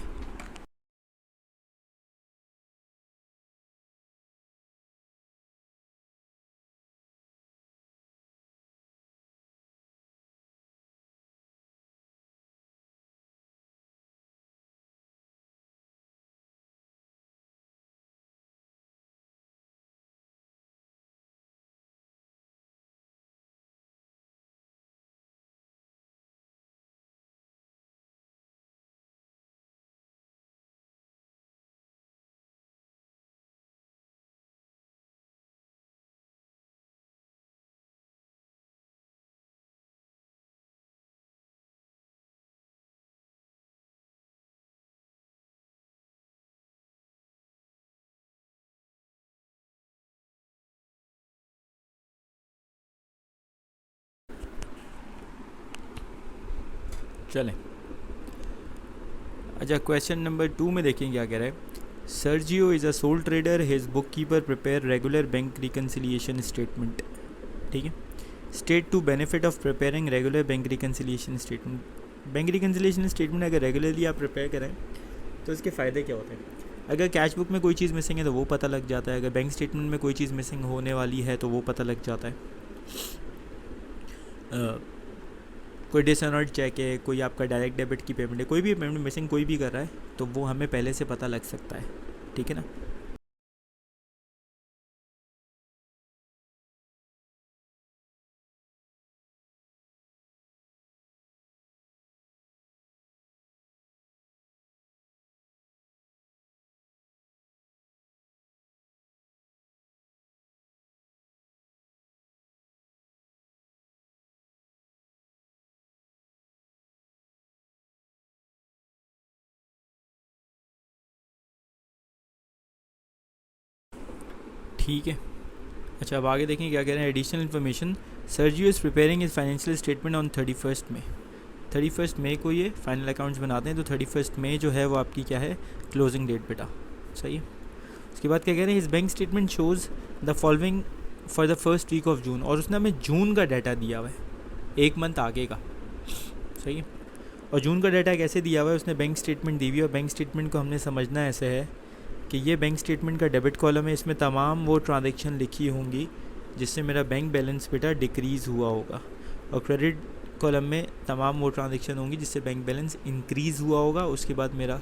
चलें। अच्छा, क्वेश्चन नंबर 2 में देखें क्या कह रहा है। Sergio is a sole trader, his bookkeeper prepare regular bank reconciliation statement. ठीक है। State two benefit of preparing regular bank reconciliation statement. Bank reconciliation statement अगर रेगुलरली आप प्रिपेयर करें तो इसके फ़ायदे क्या होते हैं? अगर कैश बुक में कोई चीज़ मिसिंग है तो वो पता लग जाता है, अगर बैंक स्टेटमेंट में कोई चीज़ मिसिंग होने वाली है तो वो पता लग जाता है। कोई डिसऑनर्ड चेक है, कोई आपका डायरेक्ट डेबिट की पेमेंट है, कोई भी पेमेंट मिसिंग कोई भी कर रहा है तो वो हमें पहले से पता लग सकता है। ठीक है ना। ठीक है। अच्छा, अब आगे देखें क्या कह रहे हैं। Additional information, Sergio is preparing is financial statement on 31 मई। 31 मई को ये फाइनल अकाउंट्स बनाते हैं, तो 31 मई जो है वो आपकी क्या है, क्लोजिंग डेट बेटा। सही है। उसके बाद क्या कह रहे हैं, इस bank statement shows the following for the first week of June, और उसने हमें जून का डाटा दिया हुआ है, 1 मंथ आगे का। सही है। और जून का डाटा कैसे दिया हुआ है, उसने बैंक स्टेटमेंट दी हुई है, और बैंक स्टेटमेंट को हमने समझना ऐसे है कि ये बैंक स्टेटमेंट का डेबिट कॉलम है, इसमें तमाम वो ट्रांजैक्शन लिखी होंगी जिससे मेरा बैंक बैलेंस बेटा डिक्रीज़ हुआ होगा, और क्रेडिट कॉलम में तमाम वो ट्रांजैक्शन होंगी जिससे बैंक बैलेंस इंक्रीज़ हुआ होगा। उसके बाद मेरा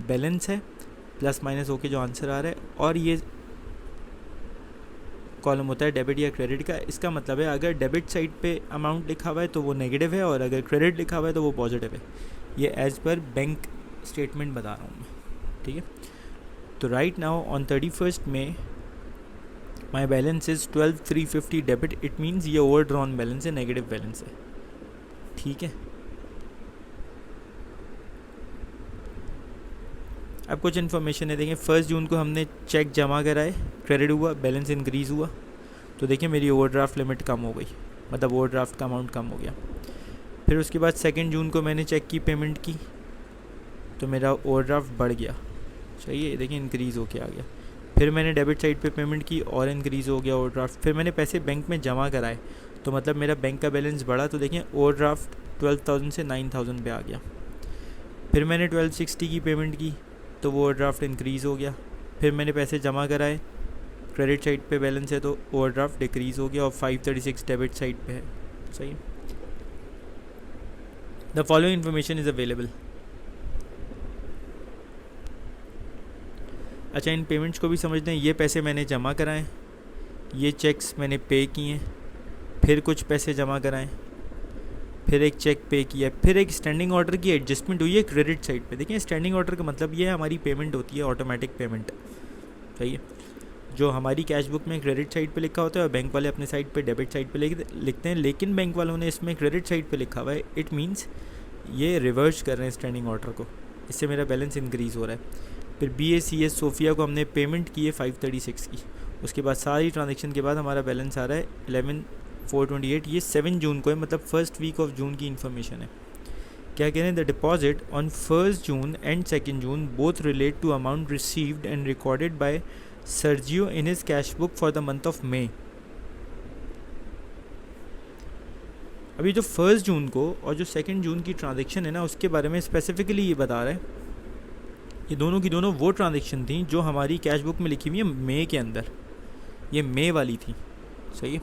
बैलेंस है प्लस माइनस होके जो आंसर आ रहा है, और ये कॉलम होता है डेबिट या क्रेडिट का। इसका मतलब है अगर डेबिट साइड पे अमाउंट लिखा हुआ है तो वो नेगेटिव है, और अगर क्रेडिट लिखा हुआ है तो वो पॉजिटिव है। ये एज़ पर बैंक स्टेटमेंट बता रहा हूँ मैं, ठीक है। तो right now on 31st May my balance is 12,350 debit, it means ये ओवर ड्रॉन बैलेंस है, नेगेटिव बैलेंस है, ठीक है। अब कुछ इन्फॉर्मेशन है, देखें 1 जून को हमने चेक जमा कराए, क्रेडिट हुआ, बैलेंस इंक्रीज़ हुआ, तो देखिए मेरी ओवरड्राफ्ट लिमिट कम हो गई, मतलब ओवरड्राफ्ट का अमाउंट कम हो गया। फिर उसके बाद 2 जून को मैंने चेक की पेमेंट की, तो मेरा ओवरड्राफ्ट बढ़ गया, चाहिए देखिए इंक्रीज़ होके आ गया। फिर मैंने डेबिट साइड पे पेमेंट की और इंक्रीज़ हो गया ओवरड्राफ्ट। फिर मैंने पैसे बैंक में जमा कराए, तो मतलब मेरा बैंक का बैलेंस बढ़ा, तो देखिए ओवरड्राफ्ट 12,000 से 9,000 पे आ गया। फिर मैंने 1260 की पेमेंट की, तो वो ओवरड्राफ्ट इंक्रीज़ हो गया। फिर मैंने पैसे जमा कराए, क्रेडिट साइड पे बैलेंस है तो ओवरड्राफ्ट डिक्रीज़ हो गया, और 536 डेबिट साइड पे है, सही। The following information is available. अच्छा, इन पेमेंट्स को भी समझते हैं। ये पैसे मैंने जमा कराए, ये चेक्स मैंने पे किए, फिर कुछ पैसे जमा कराएं, फिर एक चेक पे किया, फिर एक स्टैंडिंग ऑर्डर की एडजस्टमेंट हुई है क्रेडिट साइड पे। देखिए स्टैंडिंग ऑर्डर का मतलब ये है हमारी पेमेंट होती है ऑटोमेटिक पेमेंट, सही है। जो हमारी कैश बुक में क्रेडिट साइड पे लिखा होता है और बैंक वाले अपने साइड पे डेबिट साइड पे लिखते हैं, लेकिन बैंक वालों ने इसमें क्रेडिट साइड पे लिखा हुआ है, इट मीन्स ये रिवर्स कर रहे हैं स्टैंडिंग ऑर्डर को, इससे मेरा बैलेंस इंक्रीज़ हो रहा है। फिर BACS सोफिया को हमने पेमेंट की है 536 की, उसके बाद सारी ट्रांजेक्शन के बाद हमारा बैलेंस आ रहा है 11,428। ये 7 जून को है, मतलब फर्स्ट वीक ऑफ जून की इन्फॉर्मेशन है। क्या कह रहे हैं, the deposit on 1 June and 2 June both relate to amount received and recorded by Sergio in his cash book for the month of May. अभी जो 1 जून को और जो 2 जून की ट्रांजेक्शन है ना, उसके बारे में स्पेसिफिकली ये बता रहा है, ये दोनों की दोनों वो ट्रांजेक्शन थी जो हमारी कैश बुक में लिखी हुई है मई के अंदर, ये मई वाली थी, सही है।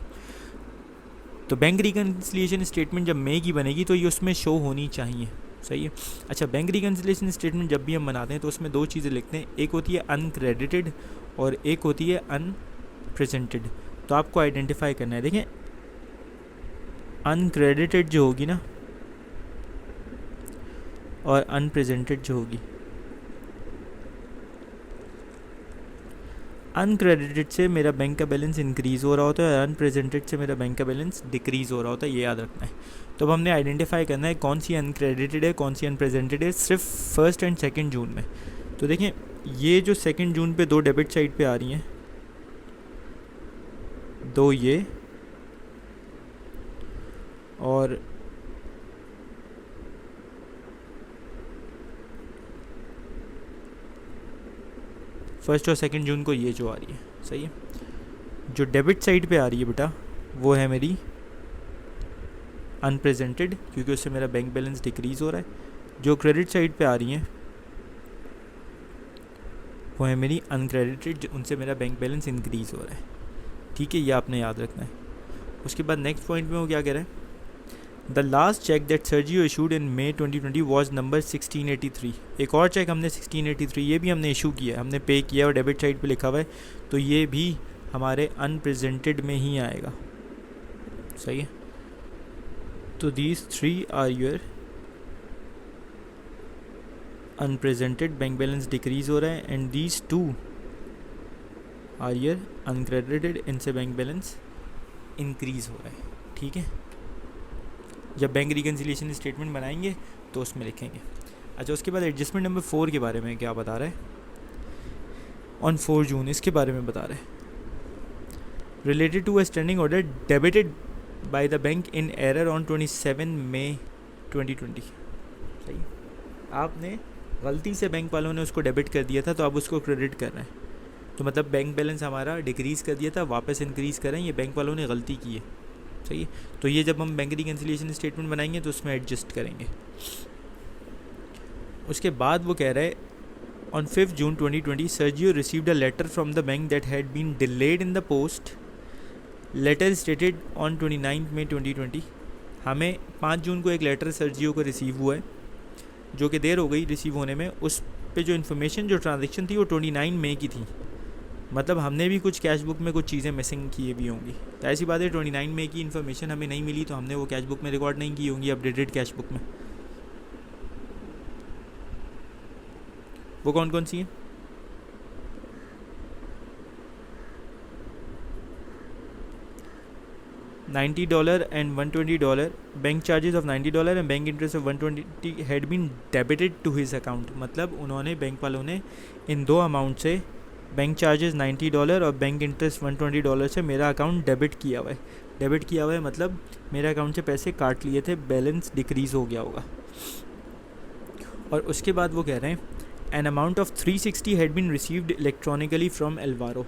तो बैंक रिकन्सिलिएशन स्टेटमेंट जब मई की बनेगी तो ये उसमें शो होनी चाहिए, सही है। अच्छा, बैंक रिकन्सिलिएशन स्टेटमेंट जब भी हम बनाते हैं तो उसमें 2 चीज़ें लिखते हैं, एक होती है अनक्रेडिटेड और एक होती है अनप्रेजेंटेड। तो आपको आइडेंटिफाई करना है। देखें अनक्रेडिटेड जो होगी ना और अनप्रेजेंटेड जो होगी, अनक्रेडिटेड से मेरा बैंक का बैलेंस इंक्रीज़ हो रहा होता है और अनप्रेजेंटेड से मेरा बैंक का बैलेंस डिक्रीज़ हो रहा होता है, ये याद रखना है। तो अब हमने आइडेंटिफाई करना है कौन सी अनक्रेडिटेड है कौन सी अनप्रेजेंटेड है, सिर्फ 1 एंड 2 जून में। तो देखें ये जो 2 जून पे 2 डेबिट साइड पे आ रही हैं, 2 ये और फर्स्ट और 2 जून को ये जो आ रही है, सही है। जो डेबिट साइड पे आ रही है बेटा वो है मेरी अनप्रेजेंटेड, क्योंकि उससे मेरा बैंक बैलेंस डिक्रीज़ हो रहा है। जो क्रेडिट साइड पे आ रही हैं वो है मेरी अनक्रेडिटेड, उनसे मेरा बैंक बैलेंस इंक्रीज़ हो रहा है, ठीक है। ये आपने याद रखना है। उसके बाद नेक्स्ट पॉइंट में वो क्या कह रहा है, the last cheque that Sergio issued in May 2020 was number 1683। एक और चेक हमने 1683 ये भी हमने इशू किया, हमने पे किया और डेबिट साइड पे लिखा हुआ है, तो ये भी हमारे अनप्रेजेंटेड में ही आएगा, सही है। तो these 3 are your unpresented, bank balance decrease हो रहा है, and these 2 are your uncredited, इनसे बैंक बैलेंस इंक्रीज़ हो रहा है, ठीक है। जब बैंक रिकन्सिलिएशन स्टेटमेंट बनाएंगे तो उसमें लिखेंगे। अच्छा, उसके बाद एडजस्टमेंट नंबर 4 के बारे में क्या बता रहा है, ऑन 4 जून इसके बारे में बता रहा है, related to a standing order debited by the bank in error on 27 May 2020। सही, आपने गलती से बैंक वालों ने उसको डेबिट कर दिया था तो आप उसको क्रेडिट कर रहे हैं, तो मतलब बैंक बैलेंस हमारा डिक्रीज़ कर दिया था, वापस इंक्रीज़ कर रहे हैं, ये बैंक वालों ने गलती की है, सही है। तो ये जब हम बैंक रिकन्सिलिएशन स्टेटमेंट बनाएंगे तो उसमें एडजस्ट करेंगे। उसके बाद वो कह रहा है on 5 June 2020 Sergio received a letter from the bank that had been delayed in the post, letter stated on 29 May 2020। हमें 5 जून को एक लेटर सर्जियो को रिसीव हुआ है जो कि देर हो गई रिसीव होने में, उस पे जो इन्फॉर्मेशन जो ट्रांजेक्शन थी वो 29 मई की थी, मतलब हमने भी कुछ कैश बुक में कुछ चीज़ें मिसिंग की भी होंगी। तो ऐसी बात है 29 मई की इन्फॉर्मेशन हमें नहीं मिली तो हमने वो कैश बुक में रिकॉर्ड नहीं की होंगी अपडेटेड कैश बुक में। वो कौन कौन सी हैं? $90 and $120, bank charges of $90 and bank interest of 120 had been debited to his account. मतलब उन्होंने, बैंक वालों ने इन दो अमाउंट से बैंक चार्जेस $90 और बैंक इंटरेस्ट $120 से मेरा अकाउंट डेबिट किया हुआ है। डेबिट किया हुआ है मतलब मेरे अकाउंट से पैसे काट लिए थे, बैलेंस डिक्रीज़ हो गया होगा। और उसके बाद वो कह रहे हैं an amount of 360 had been received electronically from Alvaro.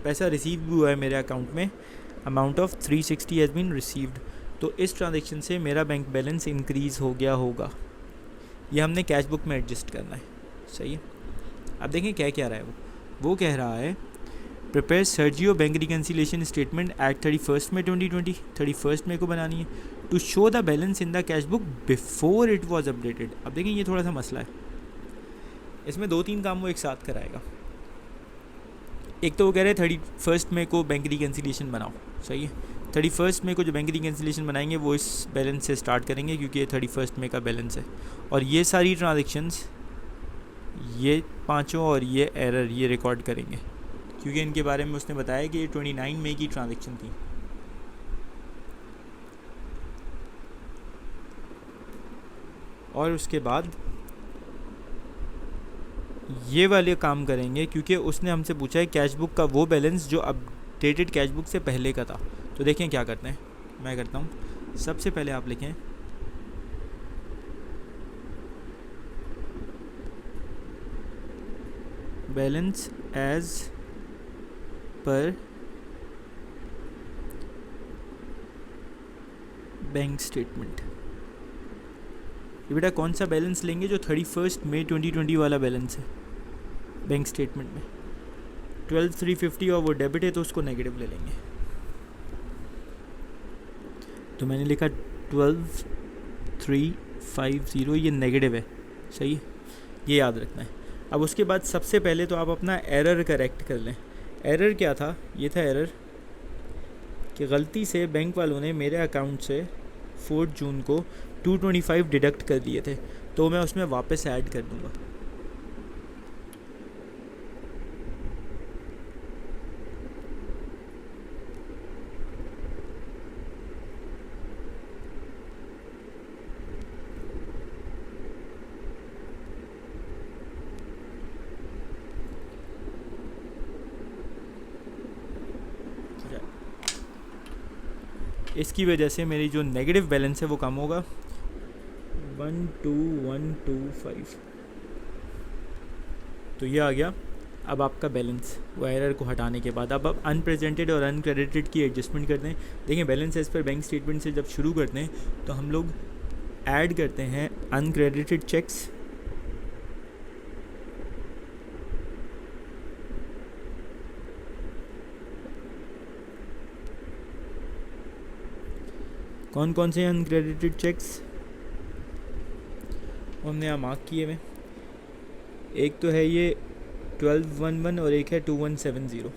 पैसा रिसीव भी हुआ है मेरे अकाउंट में, amount of 360 has been received. तो इस ट्रांजेक्शन से मेरा बैंक बैलेंस इंक्रीज़ हो गया होगा। ये हमने कैश बुक में एडजस्ट करना है, सही है। अब देखें क्या कह रहा है वो कह रहा है prepare Sergio bank reconciliation statement at 31 May 2020। 31 मई को बनानी है to show the balance in the cash book before it was updated. अब देखें ये थोड़ा सा मसला है, इसमें 2-3 काम वो एक साथ कराएगा। एक तो वो कह रहे हैं 31 मई को बैंक रिकन्सिलेशन बनाओ, सही है। 31 मई को जो बैंक रिकन्सिलेशन बनाएंगे वो इस बैलेंस से स्टार्ट करेंगे क्योंकि ये 31 मई का बैलेंस है। और ये सारी ट्रांजेक्शन्स, ये पांचों और ये एरर, ये रिकॉर्ड करेंगे क्योंकि इनके बारे में उसने बताया कि ये 29 मई की ट्रांजेक्शन थी। और उसके बाद ये वाले काम करेंगे क्योंकि उसने हमसे पूछा है कैश बुक का वो बैलेंस जो अपडेटेड कैश बुक से पहले का था। तो देखें क्या करते हैं, मैं करता हूँ। सबसे पहले आप लिखें balance as per bank statement. ये बेटा कौन सा बैलेंस लेंगे? जो 31 मई 2020 वाला बैलेंस है बैंक स्टेटमेंट में। 12,350 और वो डेबिट है तो उसको नेगेटिव ले लेंगे। तो मैंने लिखा 12,350, ये नेगेटिव है, सही है, ये याद रखना है। अब उसके बाद सबसे पहले तो आप अपना एरर करेक्ट कर लें। एरर क्या था? ये था एरर कि गलती से बैंक वालों ने मेरे अकाउंट से 4 जून को 225 डिडक्ट कर दिए थे, तो मैं उसमें वापस ऐड कर दूंगा। इसकी वजह से मेरी जो नेगेटिव बैलेंस है वो कम होगा 12125। तो ये आ गया अब आपका बैलेंस वो एरर को हटाने के बाद। अब आप अनप्रेजेंटेड और अनक्रेडिटेड की एडजस्टमेंट करते हैं। देखिए balance as per bank statement से जब शुरू करते हैं तो हम लोग ऐड करते हैं अनक्रेडिटेड चेक्स, कौन कौन से अनक्रेडिटेड चेक्स हमने यहाँ मार्क किए हुए। एक तो है ये 1211 और एक है 2170।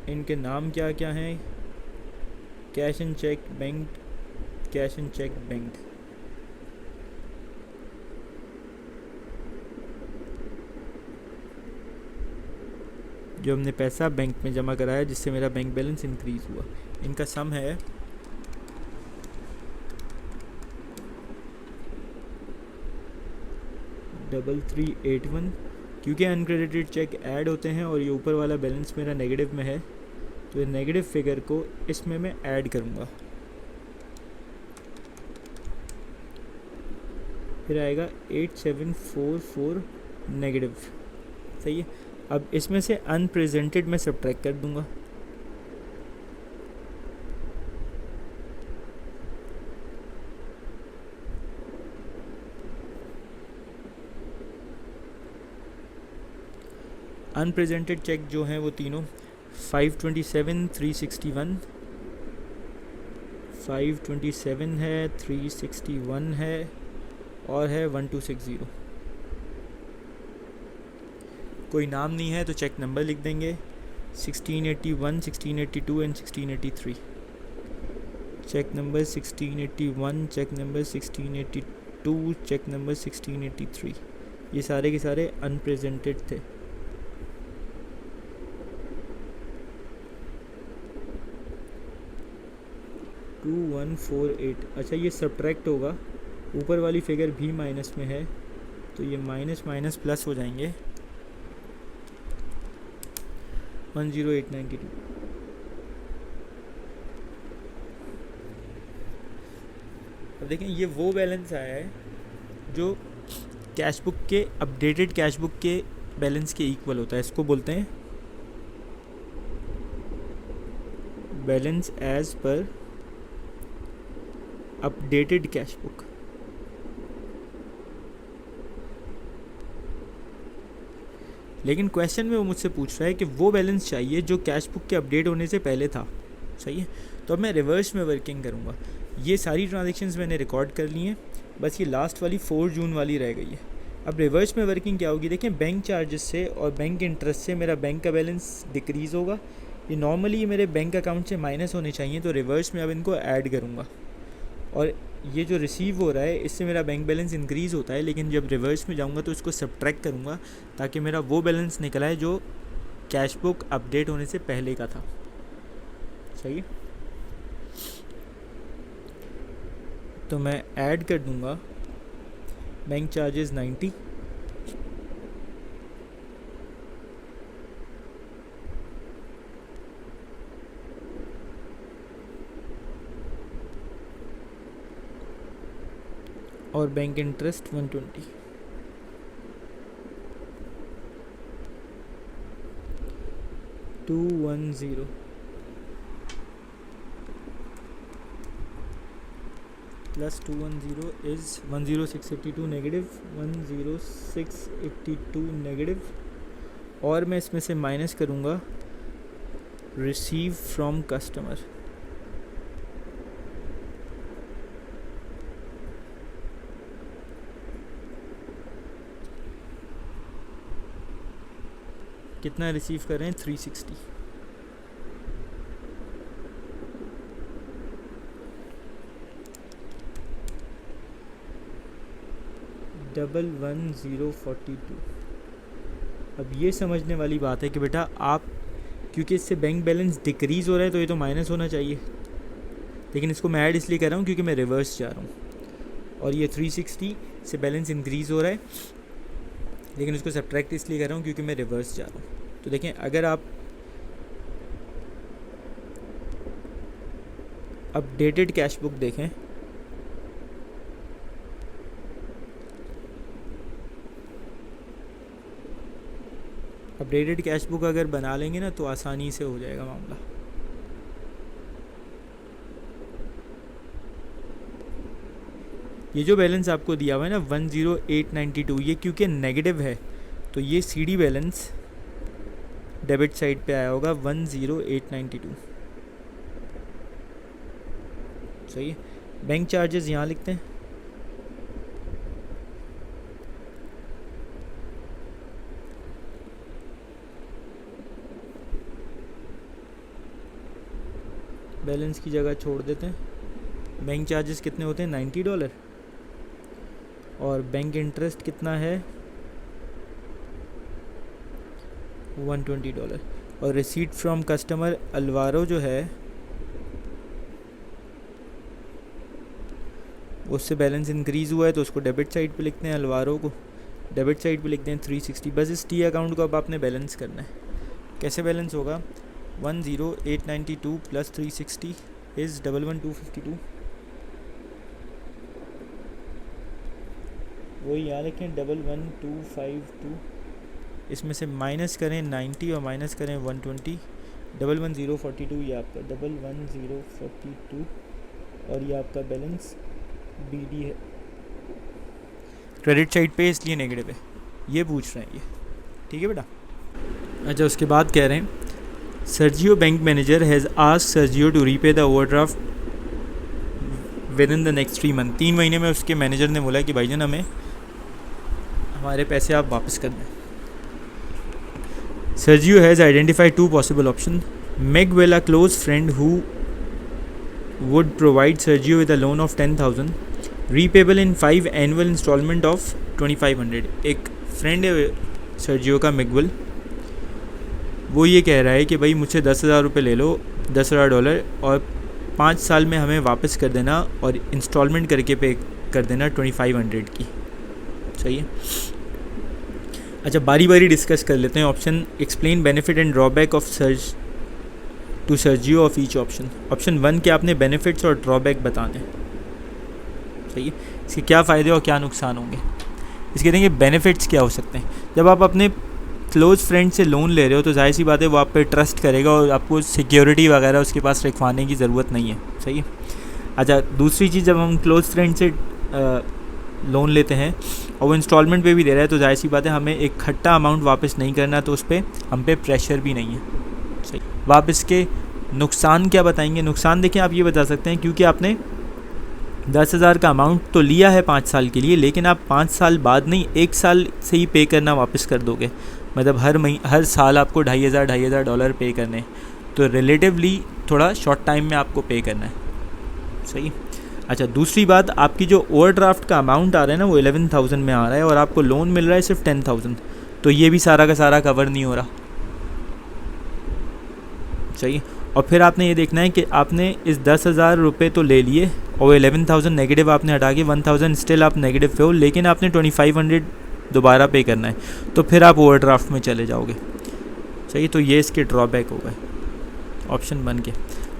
इनके नाम क्या क्या हैं? Cash and cheque bank, cash and cheque bank. जो हमने पैसा बैंक में जमा कराया जिससे मेरा बैंक बैलेंस इंक्रीज़ हुआ, इनका सम है 3381। क्योंकि अनक्रेडिटेड चेक ऐड होते हैं और ये ऊपर वाला बैलेंस मेरा नेगेटिव में है तो ये नेगेटिव फिगर को इसमें मैं ऐड करूँगा, फिर आएगा 8744 नेगेटिव, सही है। अब इसमें से अनप्रेजेंटेड मैं सब्ट्रैक्ट कर दूंगा। अनप्रेजेंटेड चेक जो हैं वो तीनों 527, 361, 527 है, 361 है और है 1260। कोई नाम नहीं है तो चेक नंबर लिख देंगे 1681, 1682 and 1683। Cheque number 1681, cheque number 1682, cheque number 1683। ये सारे के सारे अनप्रेजेंटेड थे। टू 148। अच्छा, ये सब्ट्रैक्ट होगा, ऊपर वाली फिगर भी माइनस में है तो ये माइनस माइनस प्लस हो जाएंगे। 10892। अब देखें, ये वो बैलेंस आया है जो कैश बुक के, अपडेटेड कैश बुक के बैलेंस के इक्वल होता है। इसको बोलते हैं balance as per updated cash book. लेकिन क्वेश्चन में वो मुझसे पूछ रहा है कि वो बैलेंस चाहिए जो कैश बुक के अपडेट होने से पहले था। सही है, तो अब मैं रिवर्स में वर्किंग करूँगा। ये सारी ट्रांजेक्शन्स मैंने रिकॉर्ड कर ली हैं, बस ये लास्ट वाली 4 जून वाली रह गई है। अब रिवर्स में वर्किंग क्या होगी, देखें, बैंक चार्जेस से और बैंक इंटरेस्ट से मेरा बैंक का बैलेंस डिक्रीज़ होगा। ये नॉर्मली मेरे बैंक अकाउंट से माइनस होने चाहिए, तो रिवर्स में अब इनको ऐड करूँगा। और ये जो रिसीव हो रहा है इससे मेरा बैंक बैलेंस इंक्रीज़ होता है, लेकिन जब रिवर्स में जाऊँगा तो इसको सब्ट्रैक्ट करूँगा ताकि मेरा वो बैलेंस निकला है जो कैश बुक अपडेट होने से पहले का था। सही है, तो मैं ऐड कर दूँगा बैंक चार्जेस 90, और bank interest 120। $210 plus 210 is 10682 negative, 10682 negative. और मैं इसमें से माइनस करूँगा रिसीव फ्रॉम कस्टमर। कितना रिसीव कर रहे हैं, 360। डबल 1042। अब ये समझने वाली बात है कि बेटा आप, क्योंकि इससे बैंक बैलेंस डिक्रीज़ हो रहा है तो ये तो माइनस होना चाहिए, लेकिन इसको मैं ऐड इसलिए कर रहा हूँ क्योंकि मैं रिवर्स जा रहा हूँ। और ये 360 से बैलेंस इंक्रीज़ हो रहा है, लेकिन उसको सब्ट्रैक्ट इसलिए कर रहा हूँ क्योंकि मैं रिवर्स जा रहा हूँ। तो देखें, अगर आप अपडेटेड कैश बुक देखें, अपडेटेड कैश बुक अगर बना लेंगे ना तो आसानी से हो जाएगा मामला। ये जो बैलेंस आपको दिया हुआ है ना 10892, ये क्योंकि नेगेटिव है तो ये सीडी बैलेंस डेबिट साइड पे आया होगा 10892। सही है, बैंक चार्जेस यहाँ लिखते हैं। बैलेंस की जगह छोड़ देते हैं। बैंक चार्जेस कितने होते हैं, $90। और बैंक इंटरेस्ट कितना है, $120। और रिसीट फ्रॉम कस्टमर अल्वारो जो है उससे बैलेंस इंक्रीज़ हुआ है तो उसको डेबिट साइड पे लिखते हैं, अल्वारो को डेबिट साइड पे लिखते हैं 360। बस इस टी अकाउंट को अब आपने बैलेंस करना है। कैसे बैलेंस होगा, 10892 प्लस 360 इज़ 11252। वही यहाँ लिखें 11252। इसमें से माइनस करें 90 और माइनस करें 120, 11042 ये आपका 11042 और ये आपका बैलेंस BD है, क्रेडिट साइड पे इसलिए नेगेटिव है। ये पूछ रहे हैं ये, ठीक है बेटा। अच्छा, उसके बाद कह रहे हैं Sergio bank manager has asked Sergio to repay the overdraft with in the next 3 month, 3 महीने में उसके मैनेजर ने बोला कि भाईजान हमें हमारे पैसे आप वापस कर दें. Sergio has identified 2 possible options. Meg will, a close friend who would provide Sergio with a loan of 10,000, repayable in 5 annual installment of 2,500. एक फ्रेंड है सर्जियो का, मिगविल. वो ये कह रहा है कि भाई मुझसे 10,000 रुपये ले लो, $10,000, और 5 साल में हमें वापस कर देना और इंस्टॉलमेंट करके पे कर देना 2,500 की. सही है. अच्छा, बारी बारी डिस्कस कर लेते हैं. Option explain benefit and drawback of Sergio of each option. Option 1 के आपने बेनिफिट्स और ड्रॉबैक बताने हैं. सही है. इसके क्या फ़ायदे और क्या नुकसान होंगे. इसके देंगे बेनिफिट्स क्या हो सकते हैं. जब आप अपने क्लोज फ्रेंड से लोन ले रहे हो तो जाहिर सी बात है वो आप पे ट्रस्ट करेगा और आपको सिक्योरिटी वगैरह उसके पास रखवाने की ज़रूरत नहीं है. सही है. अच्छा, दूसरी चीज़, जब हम क्लोज फ्रेंड से लोन लेते हैं और वो इंस्टॉलमेंट पे भी दे रहा है तो जाहिर सी बात है हमें एक खट्टा अमाउंट वापस नहीं करना, तो उस पर हम पे प्रेशर भी नहीं है. सही. आप इसके नुकसान क्या बताएंगे. नुकसान देखिए, आप ये बता सकते हैं क्योंकि आपने 10,000 का अमाउंट तो लिया है 5 साल के लिए, लेकिन आप 5 साल बाद नहीं, 1 साल से ही पे करना वापस कर दोगे. मतलब हर साल आपको $2,500 पे करने, तो रिलेटिवली थोड़ा शॉर्ट टाइम में आपको पे करना है. सही. अच्छा, दूसरी बात, आपकी जो ओवरड्राफ्ट का अमाउंट आ रहा है ना वो 11,000 में आ रहा है और आपको लोन मिल रहा है सिर्फ 10,000, तो ये भी सारा का सारा कवर नहीं हो रहा. सही. और फिर आपने ये देखना है कि आपने इस 10,000 रुपये तो ले लिए और 11,000 नेगेटिव आपने हटा के 1,000 स्टिल आप नेगेटिव पे हो, लेकिन आपने 2,500 दोबारा पे करना है, तो फिर आप ओवरड्राफ्ट में चले जाओगे. सही. तो ये इसके ड्रॉबैक हो गए ऑप्शन 1 के.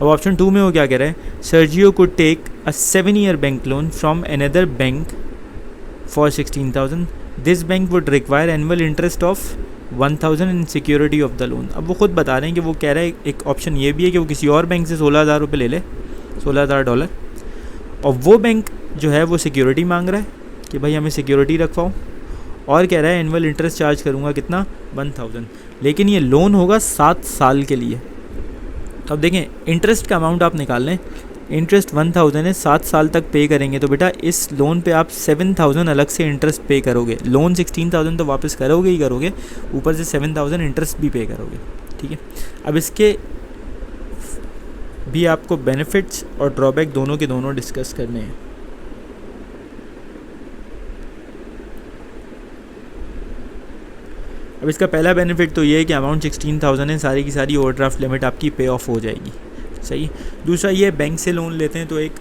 अब ऑप्शन 2 में वो क्या कह रहा है. Sergio could take a 7-year bank loan from another bank for 16,000. This bank would require annual interest of 1,000 in security of the loan. अब वो खुद बता रहे हैं कि वो कह रहा है एक ऑप्शन ये भी है कि वो किसी और बैंक से 16,000 रुपये ले ले, $16,000, और वो बैंक जो है वो सिक्योरिटी मांग रहा है कि भाई हमें सिक्योरिटी रखवाओ, और कह रहा है एनुअल इंटरेस्ट चार्ज करूँगा कितना, 1,000, लेकिन ये लोन होगा 7 साल के लिए. तो अब देखें, इंटरेस्ट का अमाउंट आप निकाल लें. इंटरेस्ट 1,000 है, 7 साल तक पे करेंगे, तो बेटा इस लोन पे आप 7,000 अलग से इंटरेस्ट पे करोगे. लोन 16,000 तो वापस करोगे ही करोगे, ऊपर से 7,000 इंटरेस्ट भी पे करोगे. ठीक है. अब इसके भी आपको बेनिफिट्स और ड्रॉबैक दोनों के दोनों डिस्कस करने हैं. अब इसका पहला बेनिफिट तो ये है कि अमाउंट 16,000 है, सारी की सारी ओवरड्राफ्ट लिमिट आपकी पे ऑफ हो जाएगी. सही. दूसरा ये, बैंक से लोन लेते हैं तो एक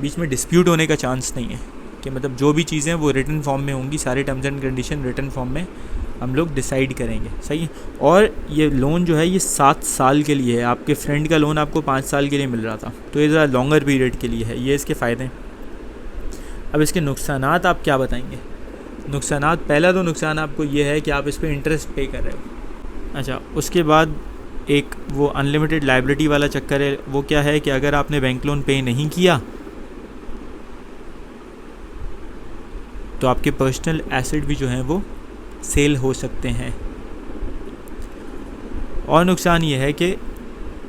बीच में डिस्प्यूट होने का चांस नहीं है कि मतलब जो भी चीज़ें वो रिटन फॉर्म में होंगी, सारे terms and condition written form में हम लोग डिसाइड करेंगे. सही. और ये लोन जो है ये 7 साल के लिए है. आपके फ्रेंड का लोन आपको 5 साल के लिए मिल रहा था, तो ये ज़रा लॉन्गर पीरियड के लिए है. ये इसके फ़ायदे हैं. अब इसके नुकसानात आप क्या बताएंगे. नुकसानात, पहला तो नुकसान आपको ये है कि आप इस पर इंटरेस्ट पे कर रहे हो. अच्छा, उसके बाद एक वो अनलिमिटेड लाइबिलिटी वाला चक्कर है. वो क्या है कि अगर आपने बैंक लोन पे नहीं किया तो आपके पर्सनल एसेट भी जो हैं वो सेल हो सकते हैं. और नुकसान ये है कि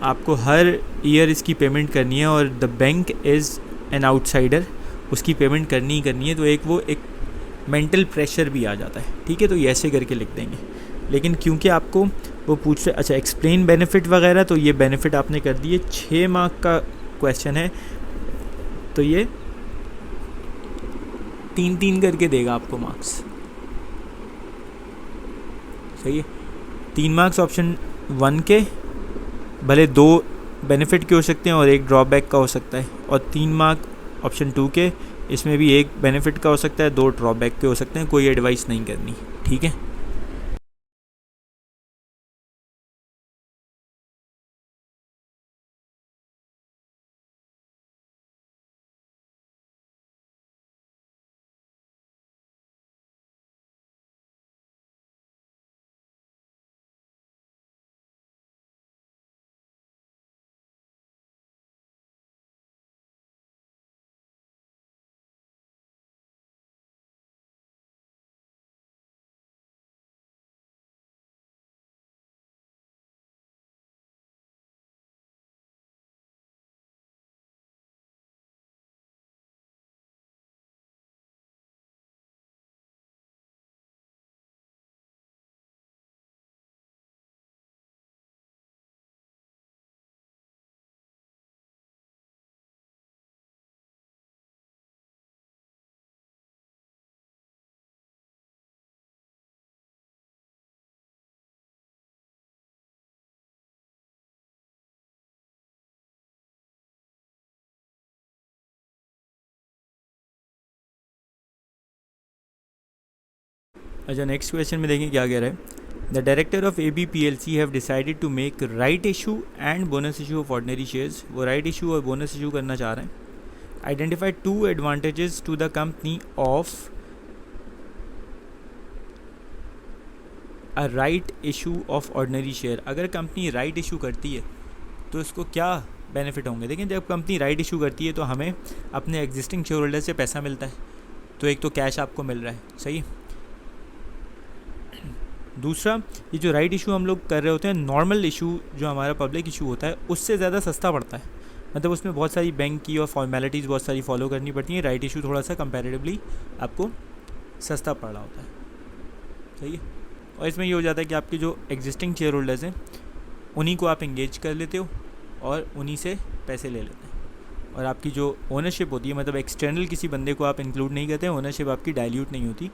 आपको हर ईयर इसकी पेमेंट करनी है और the bank is an outsider, उसकी पेमेंट करनी ही करनी है, तो एक मेंटल प्रेशर भी आ जाता है. ठीक है. तो ये ऐसे करके लिख देंगे. लेकिन क्योंकि आपको वो पूछ रहे, अच्छा एक्सप्लेन बेनिफिट वगैरह, तो ये बेनिफिट आपने कर दिए. 6 मार्क का क्वेश्चन है तो ये 3-3 करके देगा आपको मार्क्स. सही है. 3 मार्क्स ऑप्शन 1 के, भले 2 बेनिफिट के हो सकते हैं और 1 ड्रॉबैक का हो सकता है, और 3 मार्क ऑप्शन 2 के, इसमें भी 1 बेनिफिट का हो सकता है, 2 ड्रॉबैक के हो सकते हैं. कोई एडवाइस नहीं करनी. ठीक है. अच्छा, नेक्स्ट क्वेश्चन में देखें क्या कह रहा है। The director of ABPLC have decided to make right issue and bonus issue of ordinary shares. वो राइट इशू और बोनस इशू करना चाह रहे हैं। Identify 2 advantages to the company of a right issue of ordinary share. अगर company right issue करती है तो इसको क्या बेनिफिट होंगे। देखिए, जब कंपनी राइट इशू करती है तो हमें अपने एग्जिस्टिंग शेयर होल्डर से पैसा मिलता है, तो एक तो कैश आपको मिल रहा है, सही। दूसरा, ये जो राइट इशू हम लोग कर रहे होते हैं, नॉर्मल इशू जो हमारा पब्लिक इशू होता है उससे ज़्यादा सस्ता पड़ता है। मतलब उसमें बहुत सारी बैंक की और फॉर्मेलिटीज़ बहुत सारी फॉलो करनी पड़ती हैं। राइट इशू थोड़ा सा कंपैरेटिवली आपको सस्ता पड़ रहा होता है, सही है। और इसमें ये हो जाता है कि आपके जो एग्जिस्टिंग शेयर होल्डर्स हैं उन्हीं को आप इंगेज कर लेते हो और उन्हीं से पैसे ले लेते हैं। और आपकी जो ओनरशिप होती है, मतलब एक्सटर्नल किसी बंदे को आप इंक्लूड नहीं करते, ओनरशिप आपकी डाइल्यूट नहीं होती,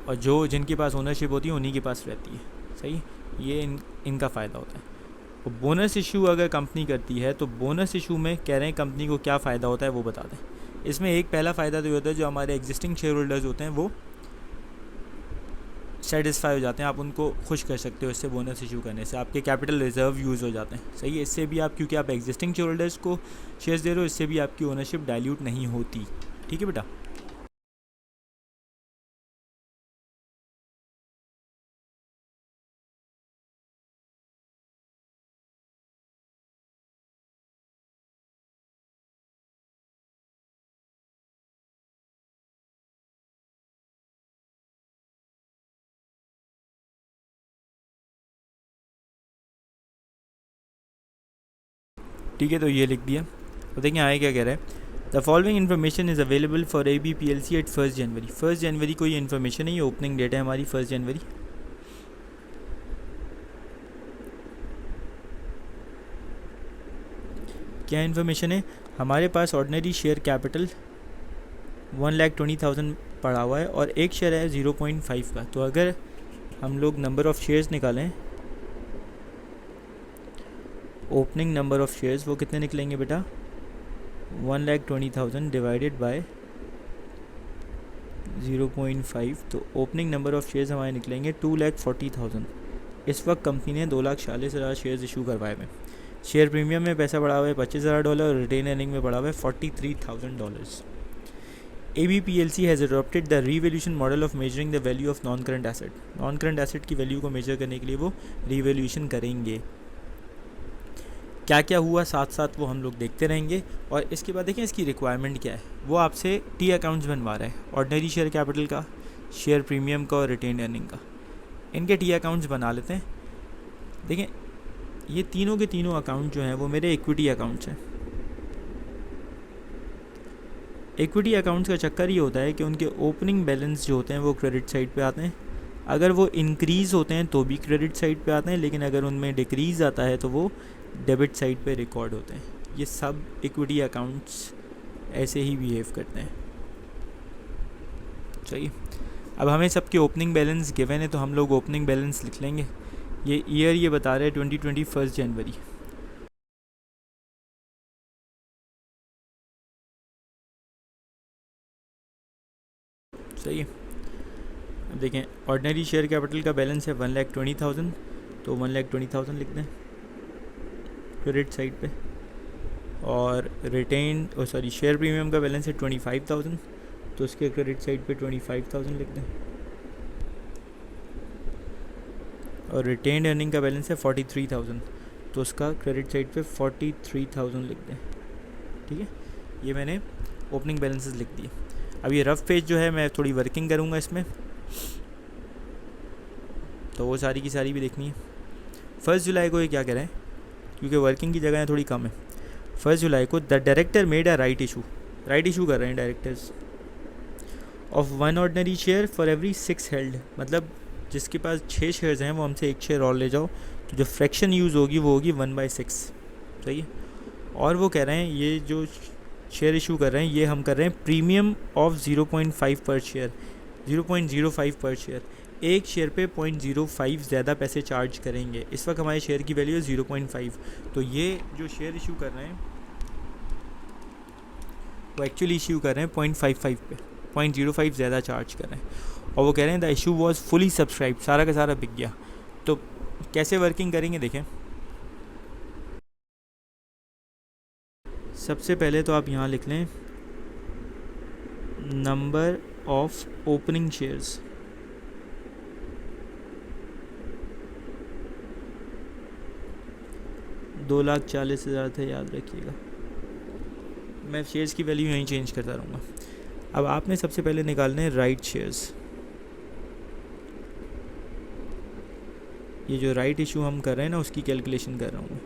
और जो जिनके पास ओनरशिप होती है उन्हीं के पास रहती है, सही। ये इनका फ़ायदा होता है। और बोनस इशू अगर कंपनी करती है तो बोनस इशू में कह रहे हैं कंपनी को क्या फ़ायदा होता है वो बता दें। इसमें एक पहला फ़ायदा तो ये होता है, जो हमारे एग्जिस्टिंग शेयर होल्डर्स होते हैं वो सेटिस्फाई हो जाते हैं, आप उनको खुश कर सकते हो इससे। बोनस इशू करने से आपके कैपिटल रिजर्व यूज़ हो जाते हैं, सही है। इससे भी आप, क्योंकि आप एग्जिस्टिंग शेयर होल्डर्स को शेयर्स दे रहे हो, इससे भी आपकी ओनरशिप डाइल्यूट नहीं होती, ठीक है बेटा। ठीक है, तो ये लिख दिया। तो देखिए आगे क्या कह रहा है। The following information is available for ABPLC at 1 January. 1 जनवरी को ये इन्फॉर्मेशन है, ये ओपनिंग डेट है हमारी 1 जनवरी। क्या इन्फॉर्मेशन है, हमारे पास ऑर्डिनरी शेयर कैपिटल 1,20,000 पड़ा हुआ है और एक शेयर है 0.5 का। तो अगर हम लोग नंबर ऑफ़ शेयर्स निकालें, ओपनिंग नंबर ऑफ़ शेयर्स, वो कितने निकलेंगे बेटा, 1,20,000 डिवाइडेड बाय 0.5। तो ओपनिंग नंबर ऑफ़ शेयर्स हमारे निकलेंगे 2,40,000। इस वक्त कंपनी ने 2,40,000 शेयर्स इशू करवाए हुए। शेयर प्रीमियम में पैसा बढ़ा हुआ है $25,000 और रिटेन अर्निंग में बढ़ा हुआ है $43,000। ABPLC has adopted the revaluation model of measuring the value of non current asset. Non current asset की वैल्यू को मेजर करने के लिए वो रीवैल्यूएशन करेंगे। क्या क्या हुआ साथ साथ वो हम लोग देखते रहेंगे। और इसके बाद देखें इसकी रिक्वायरमेंट क्या है। वो आपसे T अकाउंट्स बनवा रहा है, ऑर्डिनरी शेयर कैपिटल का, शेयर प्रीमियम का और रिटेन अर्निंग का। इनके T अकाउंट्स बना लेते हैं। देखें, ये तीनों के तीनों अकाउंट जो हैं वो मेरे इक्विटी अकाउंट्स हैं। इक्विटी अकाउंट्स का चक्कर ये होता है कि उनके ओपनिंग बैलेंस जो होते हैं वो क्रेडिट साइड पे आते हैं। अगर वो इंक्रीज़ होते हैं तो भी क्रेडिट साइड पे आते हैं, लेकिन अगर उनमें डिक्रीज़ आता है तो वो डेबिट साइड पे रिकॉर्ड होते हैं। ये सब इक्विटी अकाउंट्स ऐसे ही बिहेव करते हैं, चाहिए। अब हमें सबके ओपनिंग बैलेंस गिवन है तो हम लोग ओपनिंग बैलेंस लिख लेंगे। ये ईयर ये बता रहे हैं 2020 1 जनवरी। सही है। अब देखें, ऑर्डिनरी शेयर कैपिटल का बैलेंस है 1,20,000, तो 1,20,000 लिख दें क्रेडिट साइड पे। और रिटेन शेयर प्रीमियम का बैलेंस है 25,000, तो उसके क्रेडिट साइड पे 25,000 लिख दें। और रिटेन अर्निंग का बैलेंस है 43,000, तो उसका क्रेडिट साइड पे 43,000 लिख दें, ठीक है। ये मैंने ओपनिंग बैलेंसेस लिख दिए। अब ये रफ पेज जो है मैं थोड़ी वर्किंग करूँगा इसमें, तो वो सारी की सारी भी देखनी है। 1 जुलाई को ये क्या कह रहे हैं, क्योंकि वर्किंग की जगह थोड़ी कम है। 1 जुलाई को the director made a right issue कर रहे हैं directors of 1 ordinary share for every 6 held. मतलब जिसके पास 6 शेयर्स हैं वो हमसे 1 शेयर और ले जाओ, तो जो फ्रैक्शन यूज़ होगी वो होगी 1/6, सही है। और वो कह रहे हैं ये जो शेयर इशू कर रहे हैं ये हम कर रहे हैं प्रीमियम ऑफ 0.5 पर शेयर, 0.05 पर शेयर। एक शेयर पे 0.05 ज़्यादा पैसे चार्ज करेंगे। इस वक्त हमारे शेयर की वैल्यू है 0.5, तो ये जो शेयर इशू कर रहे हैं वो एक्चुअली इशू कर रहे हैं 0.55 पे, 0.05 ज़्यादा चार्ज कर रहे हैं, और वो कह रहे हैं the issue was fully subscribe, सारा का सारा बिक गया। तो कैसे वर्किंग करेंगे देखें। सबसे पहले तो आप यहाँ लिख लें नंबर ऑफ ओपनिंग शेयर्स, $2,40,000 थे, याद रखिएगा। मैं शेयर्स की वैल्यू यहीं चेंज करता रहूँगा। अब आपने सबसे पहले निकालने हैं राइट शेयर्स। ये जो राइट इशू हम कर रहे हैं ना, उसकी कैलकुलेशन कर रहा हूँ मैं।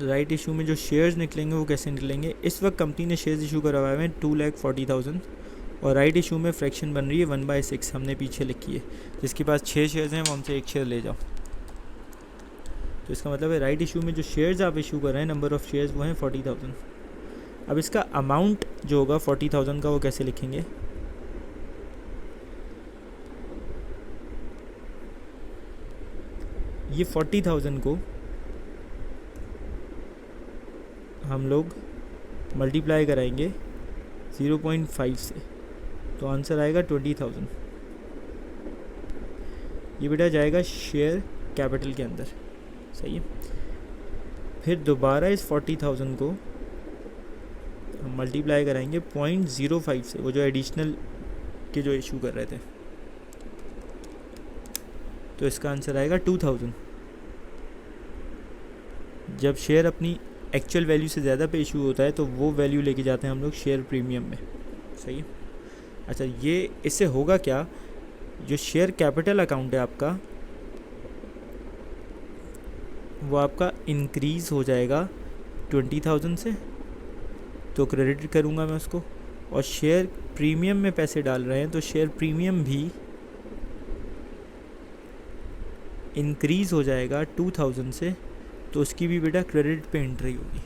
राइट इशू में जो शेयर्स निकलेंगे वो कैसे निकलेंगे, इस वक्त कंपनी ने शेयर्स इशू करवाए हैं 2,40,000 और राइट इशू में फ्रैक्शन बन रही है 1/6, हमने पीछे लिखी है। जिसके पास 6 शेयर्स हैं वो हमसे 1 शेयर ले जाओ। तो इसका मतलब है राइट इशू में जो शेयर्स आप इशू कर रहे हैं, नंबर ऑफ़ शेयर्स, वो हैं 40,000। अब इसका अमाउंट जो होगा 40,000 का, वो कैसे लिखेंगे, ये 40,000 को हम लोग मल्टीप्लाई कराएंगे 0.5 से, तो आंसर आएगा 20,000। ये बेटा जाएगा शेयर कैपिटल के अंदर, सही है। फिर दोबारा इस 40,000 को हम मल्टीप्लाई कराएंगे 0.05 से, वो जो एडिशनल के जो इशू कर रहे थे, तो इसका आंसर आएगा 2,000। जब शेयर अपनी एक्चुअल वैल्यू से ज़्यादा पे इशू होता है तो वो वैल्यू लेके जाते हैं हम लोग शेयर प्रीमियम में, सही है। अच्छा, ये इससे होगा क्या, जो शेयर कैपिटल अकाउंट है आपका, वो आपका इंक्रीज़ हो जाएगा 20,000 से, तो क्रेडिट करूँगा मैं उसको। और शेयर प्रीमियम में पैसे डाल रहे हैं तो शेयर प्रीमियम भी इंक्रीज़ हो जाएगा 2,000 से, तो उसकी भी बेटा क्रेडिट पे एंट्री होगी।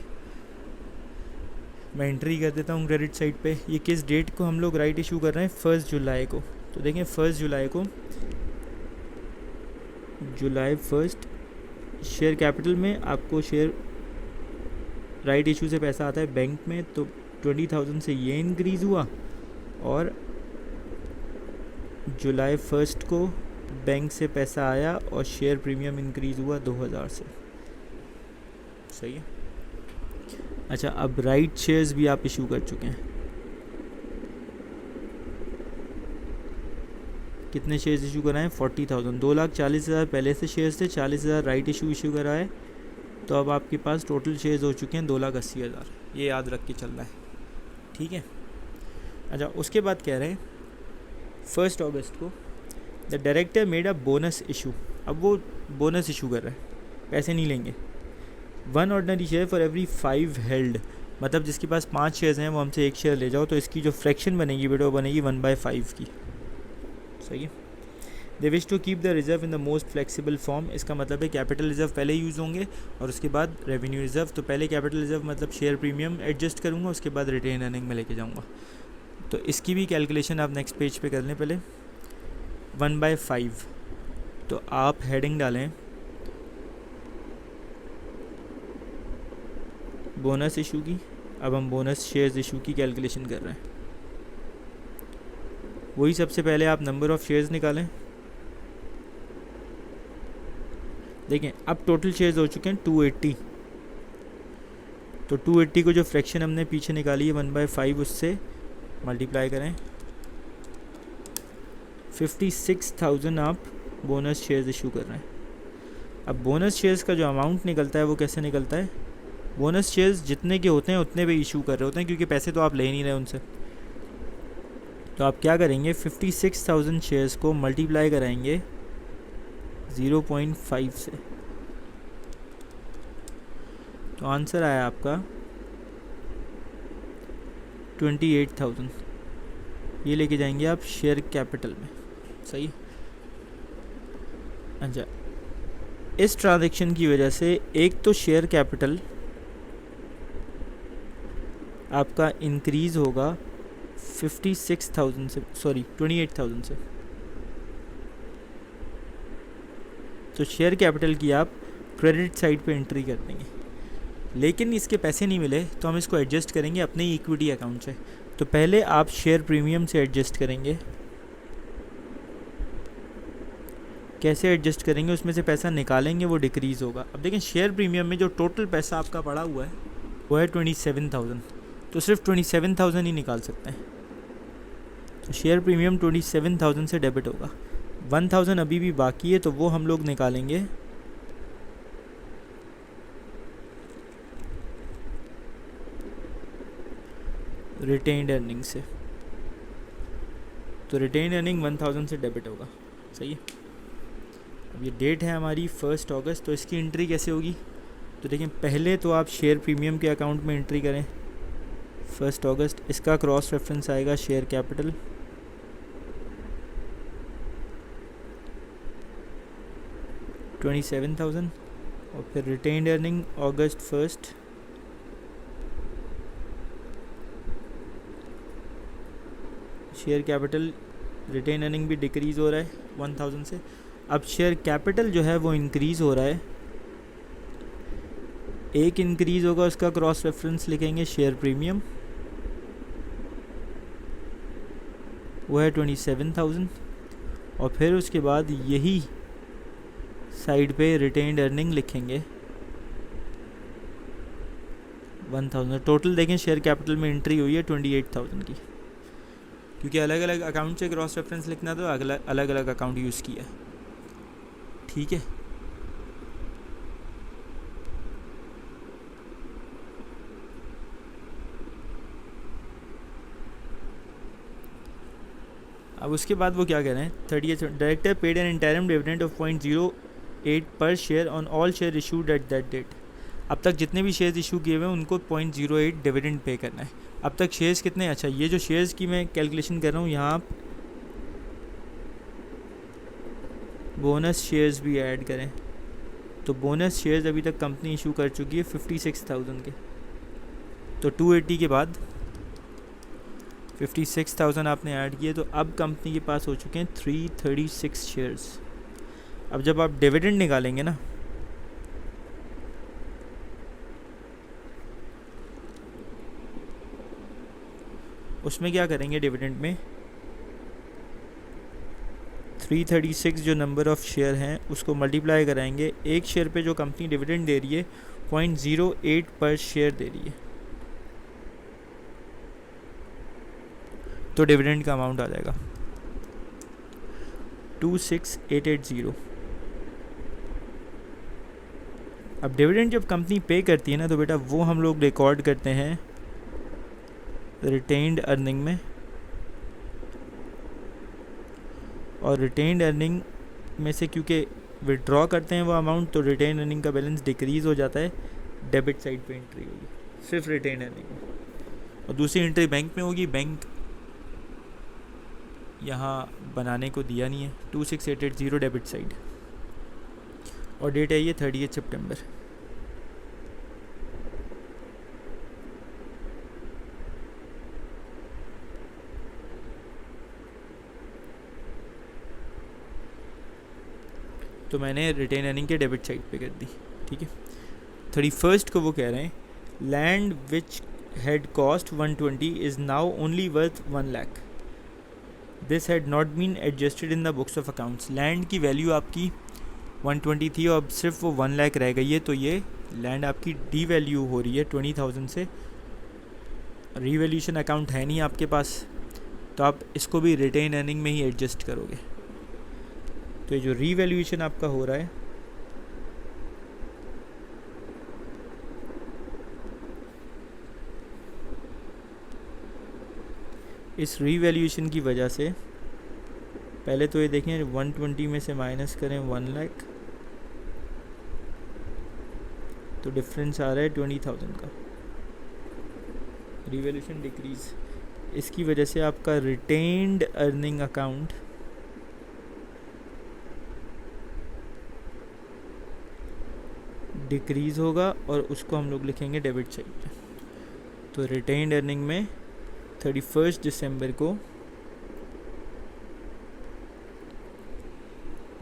मैं एंट्री कर देता हूँ क्रेडिट साइड पे। ये किस डेट को हम लोग राइट इशू कर रहे हैं, 1 जुलाई को। तो देखें 1 जुलाई को, जुलाई 1 शेयर कैपिटल में आपको शेयर राइट इशू से पैसा आता है बैंक में, तो 20,000 से ये इंक्रीज़ हुआ, और जुलाई 1 को बैंक से पैसा आया और शेयर प्रीमियम इंक्रीज़ हुआ 2,000 से, सही है। अच्छा, अब राइट शेयर्स भी आप इशू कर चुके हैं। कितने शेयर्स इशू कराएं, 40,000। 2,40,000 पहले से शेयर्स थे, 40,000 राइट इशू कराए, तो अब आपके पास टोटल शेयर्स हो चुके हैं 2,80,000। ये याद रख के चलना है, ठीक है। अच्छा, उसके बाद कह रहे हैं 1 अगस्त को the director made a bonus issue. अब वो बोनस इशू कर रहे हैं, पैसे नहीं लेंगे। 1 ordinary share for every 5 held, मतलब जिसके पास 5 शेयर्स हैं वो हमसे 1 शेयर ले जाओ, तो इसकी जो फ्रैक्शन बनेगी बेटा वो बनेगी 1/5 की, सही है। They wish to keep the reserve in the most flexible form, इसका मतलब है कैपिटल रिजर्व पहले यूज़ होंगे और उसके बाद रेवेन्यू रिजर्व। तो पहले कैपिटल रिजर्व मतलब शेयर प्रीमियम एडजस्ट करूँगा, उसके बाद रिटेन अर्निंग में लेके जाऊँगा। तो इसकी भी कैलकुलेशन आप नेक्स्ट पेज पे कर लें। पहले 1/5, तो आप हेडिंग डालें बोनस इशू की। अब हम बोनस शेयर्स इशू की कैलकुलेशन कर रहे हैं। वही सबसे पहले आप नंबर ऑफ़ शेयर्स निकालें। देखें अब टोटल शेयर्स हो चुके हैं 280, तो 280 को जो फ्रैक्शन हमने पीछे निकाली है 1/5, उससे मल्टीप्लाई करें। 56,000 आप बोनस शेयर्स इशू कर रहे हैं। अब बोनस शेयर्स का जो अमाउंट निकलता है वो कैसे निकलता है, बोनस शेयर्स जितने के होते हैं उतने पे इशू कर रहे होते हैं, क्योंकि पैसे तो आप ले नहीं रहे उनसे। तो आप क्या करेंगे, 56,000 शेयर्स को मल्टीप्लाई कराएंगे 0.5 से, तो आंसर आया आपका 28,000। ये लेके जाएंगे आप शेयर कैपिटल में, सही। अच्छा, इस ट्रांजैक्शन की वजह से एक तो शेयर कैपिटल आपका इंक्रीज़ होगा 56,000 से, सॉरी 28,000 से। तो शेयर कैपिटल की आप क्रेडिट साइड पे एंट्री कर देंगे। लेकिन इसके पैसे नहीं मिले तो हम इसको एडजस्ट करेंगे अपने ही इक्विटी अकाउंट से। तो पहले आप शेयर प्रीमियम से एडजस्ट करेंगे। कैसे एडजस्ट करेंगे, उसमें से पैसा निकालेंगे, वो डिक्रीज़ होगा। अब देखें शेयर प्रीमियम में जो टोटल पैसा आपका पड़ा हुआ है वो है 27,000, तो सिर्फ 27,000 ही निकाल सकते हैं। तो शेयर प्रीमियम 27,000 से डेबिट होगा। 1,000 अभी भी बाकी है तो वो हम लोग निकालेंगे रिटेन्ड अर्निंग से। तो रिटेन्ड अर्निंग 1,000 से डेबिट होगा, सही है। अब ये डेट है हमारी 1 अगस्त, तो इसकी एंट्री कैसे होगी? तो देखें पहले तो आप शेयर प्रीमियम के अकाउंट में एंट्री करें 1 अगस्त। इसका क्रॉस रेफरेंस आएगा शेयर कैपिटल, $27,000, और फिर रिटेन्ड अर्निंग अगस्त 1, शेयर कैपिटल रिटेन अर्निंग भी डिक्रीज़ हो रहा है 1,000 से। अब शेयर कैपिटल जो है वो इंक्रीज़ हो रहा है, एक इंक्रीज़ होगा, उसका क्रॉस रेफरेंस लिखेंगे शेयर प्रीमियम, वो है 27,000, और फिर उसके बाद यही साइड पे रिटेन्ड अर्निंग लिखेंगे 1,000। टोटल देखें शेयर कैपिटल में एंट्री हुई है 28,000 की, क्योंकि अलग अलग अकाउंट से क्रॉस रेफरेंस लिखना तो अलग अलग अकाउंट यूज़ किया है, ठीक है। अब उसके बाद वो क्या कह रहे हैं, 30th director paid an interim dividend of 0.08 per share on all share issued at that date. अब तक जितने भी शेयर्स इशू किए हुए हैं उनको 0.08 डिविडेंड पे करना है। अब तक शेयर्स कितने, अच्छा ये जो शेयर्स की मैं कैलकुलेशन कर रहा हूँ यहाँ आप बोनस शेयर्स भी ऐड करें, तो बोनस शेयर्स अभी तक कंपनी इशू कर चुकी है 56,000 के, तो 280 के बाद 56,000 आपने ऐड किए, तो अब कंपनी के पास हो चुके हैं 336 शेयर्स। अब जब आप डिविडेंड निकालेंगे ना, उसमें क्या करेंगे, डिविडेंड में 336 जो नंबर ऑफ़ शेयर हैं उसको मल्टीप्लाई कराएंगे। एक शेयर पे जो कंपनी डिविडेंड दे रही है 0.08 पर शेयर दे रही है, तो डिविडेंड का अमाउंट आ जाएगा 26,880। अब डिविडेंड जब कंपनी पे करती है ना, तो बेटा वो हम लोग रिकॉर्ड करते हैं रिटेन्ड अर्निंग में, और रिटेन्ड अर्निंग में से क्योंकि विड्रॉ करते हैं वो अमाउंट, तो रिटेन अर्निंग का बैलेंस डिक्रीज़ हो जाता है, डेबिट साइड पे एंट्री होगी सिर्फ रिटेन अर्निंग में, और दूसरी एंट्री बैंक में होगी। बैंक यहाँ बनाने को दिया नहीं है, 26,880 डेबिट साइड, और डेट है ये 30 सितंबर। तो मैंने रिटेन अर्निंग के डेबिट साइड पे कर दी, ठीक है। 31 को वो कह रहे हैं land which had cost 120 is now only worth 1 lakh, this had not been adjusted in the books of accounts. Land की वैल्यू आपकी 120 थी और अब सिर्फ वो 1 लाख रह गई है, तो ये लैंड आपकी डी वैल्यू हो रही है 20,000 से। रीवैल्यूशन अकाउंट है नहीं आपके पास, तो आप इसको भी रिटेन अर्निंग में ही एडजस्ट करोगे। तो ये जो रीवैल्यूएशन आपका हो रहा है, इस रीवैल्यूएशन की वजह से पहले तो ये देखें 120 में से माइनस करें 1 लाख, तो डिफरेंस आ रहा है 20,000 का, रीवैल्यूएशन डिक्रीज। इसकी वजह से आपका रिटेन्ड अर्निंग अकाउंट डिक्रीज़ होगा, और उसको हम लोग लिखेंगे डेबिट साइड पे। तो रिटेन्ड अर्निंग में 31 दिसंबर को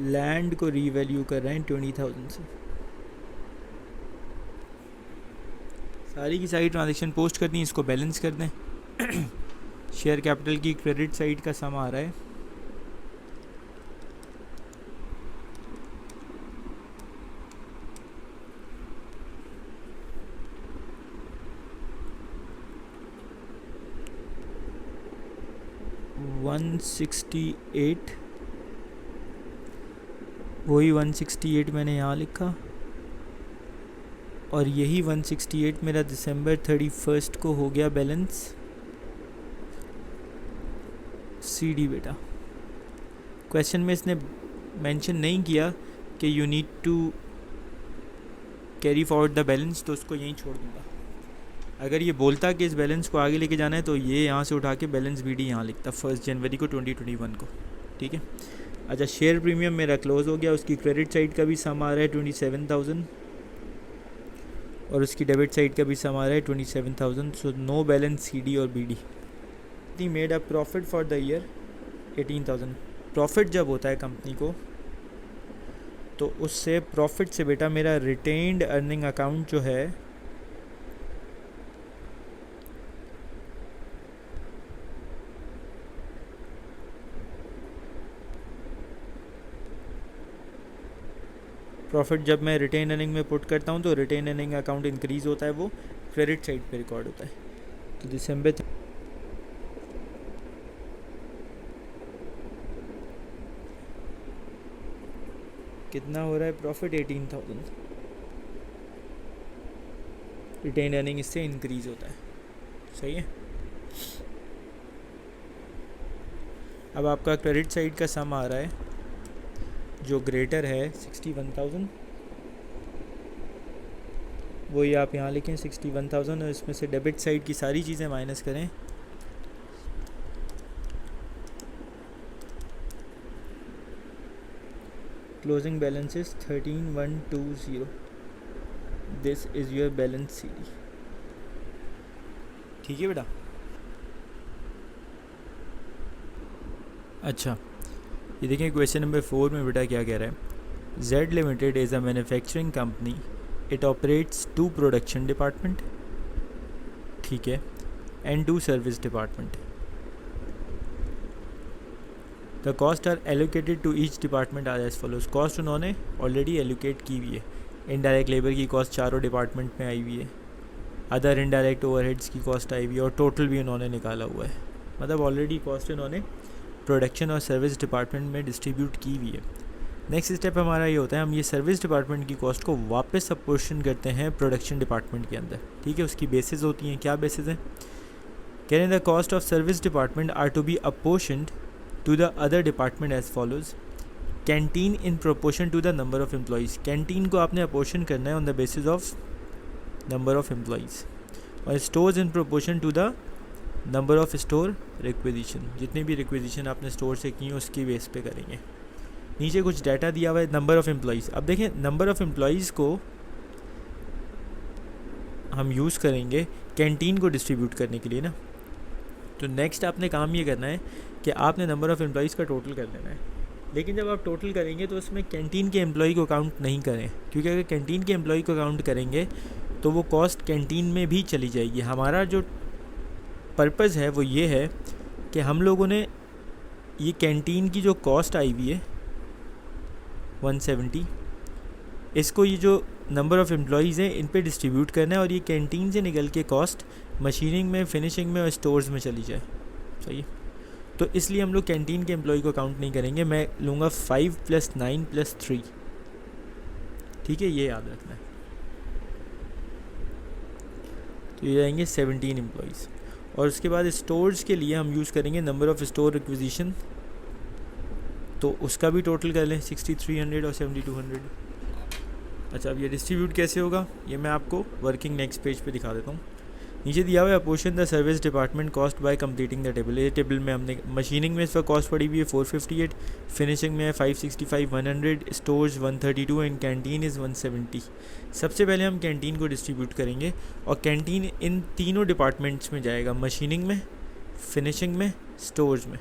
लैंड को रीवैल्यू कर रहे हैं 20,000 से, सारी की सारी ट्रांजेक्शन पोस्ट कर दी, इसको बैलेंस कर दें। शेयर कैपिटल की क्रेडिट साइड का सम आ रहा है 168, वही 168 मैंने यहाँ लिखा, और यही 168 मेरा दिसंबर 31 को हो गया बैलेंस सीडी। बेटा क्वेश्चन में इसने मेंशन नहीं किया कि you need to carry forward the balance, तो उसको यहीं छोड़ दूँगा। अगर ये बोलता कि इस बैलेंस को आगे लेके जाना है तो ये यहाँ से उठा के बैलेंस बीडी यहाँ लिखता 1 जनवरी को 2021 को। ठीक है। अच्छा, शेयर प्रीमियम मेरा क्लोज हो गया, उसकी क्रेडिट साइड का भी सम आ रहा है 27,000 और उसकी डेबिट साइड का भी सम आ रहा है 27,000। सो नो बैलेंस सीडी और BD. They made a profit for the year 18,000। Profit जब होता है कंपनी को तो उससे प्रॉफिट से बेटा मेरा रिटेन्ड अर्निंग अकाउंट जो है प्रॉफिट जब मैं रिटेन अर्निंग में पुट करता हूँ तो रिटेन अर्निंग अकाउंट इंक्रीज़ होता है, वो क्रेडिट साइड पे रिकॉर्ड होता है। तो दिसंबर कितना हो रहा है प्रॉफिट 18,000, रिटेन अर्निंग इससे इंक्रीज़ होता है। सही है। अब आपका क्रेडिट साइड का सम आ रहा है जो ग्रेटर है 61,000, वही आप यहाँ लिखें 61,000 और इसमें से डेबिट साइड की सारी चीज़ें माइनस करें। Closing balance is 13,120। This is your balance CD. ठीक है बेटा। अच्छा, ये देखें क्वेश्चन नंबर 4 में बेटा क्या कह रहा है। Z limited is a manufacturing company, it operates 2 production department, ठीक है, and 2 service department. The cost are allocated to each department are as follows. Cost उन्होंने ऑलरेडी एलोकेट की हुई है। इनडायरेक्ट लेबर की कॉस्ट चारों डिपार्टमेंट में आई हुई है, अदर इनडायरेक्ट ओवरहेड्स की कॉस्ट आई हुई है और टोटल भी उन्होंने निकाला हुआ है। मतलब ऑलरेडी कॉस्ट इन्होंने प्रोडक्शन और सर्विस डिपार्टमेंट में डिस्ट्रीब्यूट की हुई है। नेक्स्ट स्टेप हमारा ये होता है, हम ये सर्विस डिपार्टमेंट की कॉस्ट को वापस अपोर्शन करते हैं प्रोडक्शन डिपार्टमेंट के अंदर। ठीक है, उसकी बेसिस होती हैं। क्या बेसिस हैं? कह रहे हैं the cost of service department are to be apportioned to the other department as follows. Canteen in proportion to the number of employees. Canteen को आपने अपोर्शन करना है on the basis of number of employees, और stores in proportion to the number of store requisition. जितनी भी requisition आपने store से की उसकी बेस पे करेंगे। नीचे कुछ डाटा दिया हुआ है, नंबर ऑफ़ एम्प्लॉइज़। अब देखें, नंबर ऑफ़ एम्प्लॉइज़ को हम यूज़ करेंगे कैंटीन को डिस्ट्रीब्यूट करने के लिए ना। तो नेक्स्ट आपने काम ये करना है कि आपने नंबर ऑफ़ एम्प्लॉइज़ का टोटल कर लेना है। लेकिन जब आप टोटल करेंगे तो उसमें कैंटीन के एम्प्लॉई को काउंट नहीं करें, क्योंकि अगर कैंटीन के एम्प्लॉई को काउंट करेंगे तो वो कॉस्ट कैंटीन में भी चली जाएगी। हमारा जो पर्पज़ है वो ये है कि हम लोगों ने ये कैंटीन की जो कॉस्ट आई हुई है 170, इसको ये जो नंबर ऑफ़ एम्प्लॉइज़ हैं इन पे डिस्ट्रीब्यूट करना है, और ये कैंटीन से निकल के कॉस्ट मशीनिंग में, फिनिशिंग में और स्टोर्स में चली जाए। सही है। तो इसलिए हम लोग कैंटीन के एम्प्लॉई को काउंट नहीं करेंगे। मैं लूँगा 5 + 9 + 3। ठीक है, ये याद रखना है। तो ये जाएंगे 17 एम्प्लॉइज़। और उसके बाद स्टोर्स के लिए हम यूज़ करेंगे नंबर ऑफ़ स्टोर रिक्विजिशन, तो उसका भी टोटल कर लें 6300 और 7200। अच्छा, अब ये डिस्ट्रीब्यूट कैसे होगा ये मैं आपको वर्किंग नेक्स्ट पेज पे दिखा देता हूँ। नीचे दिया हुआ है apportion the service department cost by completing the table. ये टेबल में हमने मशीनिंग में इस पर कॉस्ट पड़ी हुई है 458, फिनिशिंग में है 565, 100, स्टोर्स 132 एंड कैंटीन इज़ 170। सबसे पहले हम कैंटीन को डिस्ट्रीब्यूट करेंगे, और कैंटीन इन तीनों डिपार्टमेंट्स में जाएगा, मशीनिंग में, फिनिशिंग में, स्टोर्स में।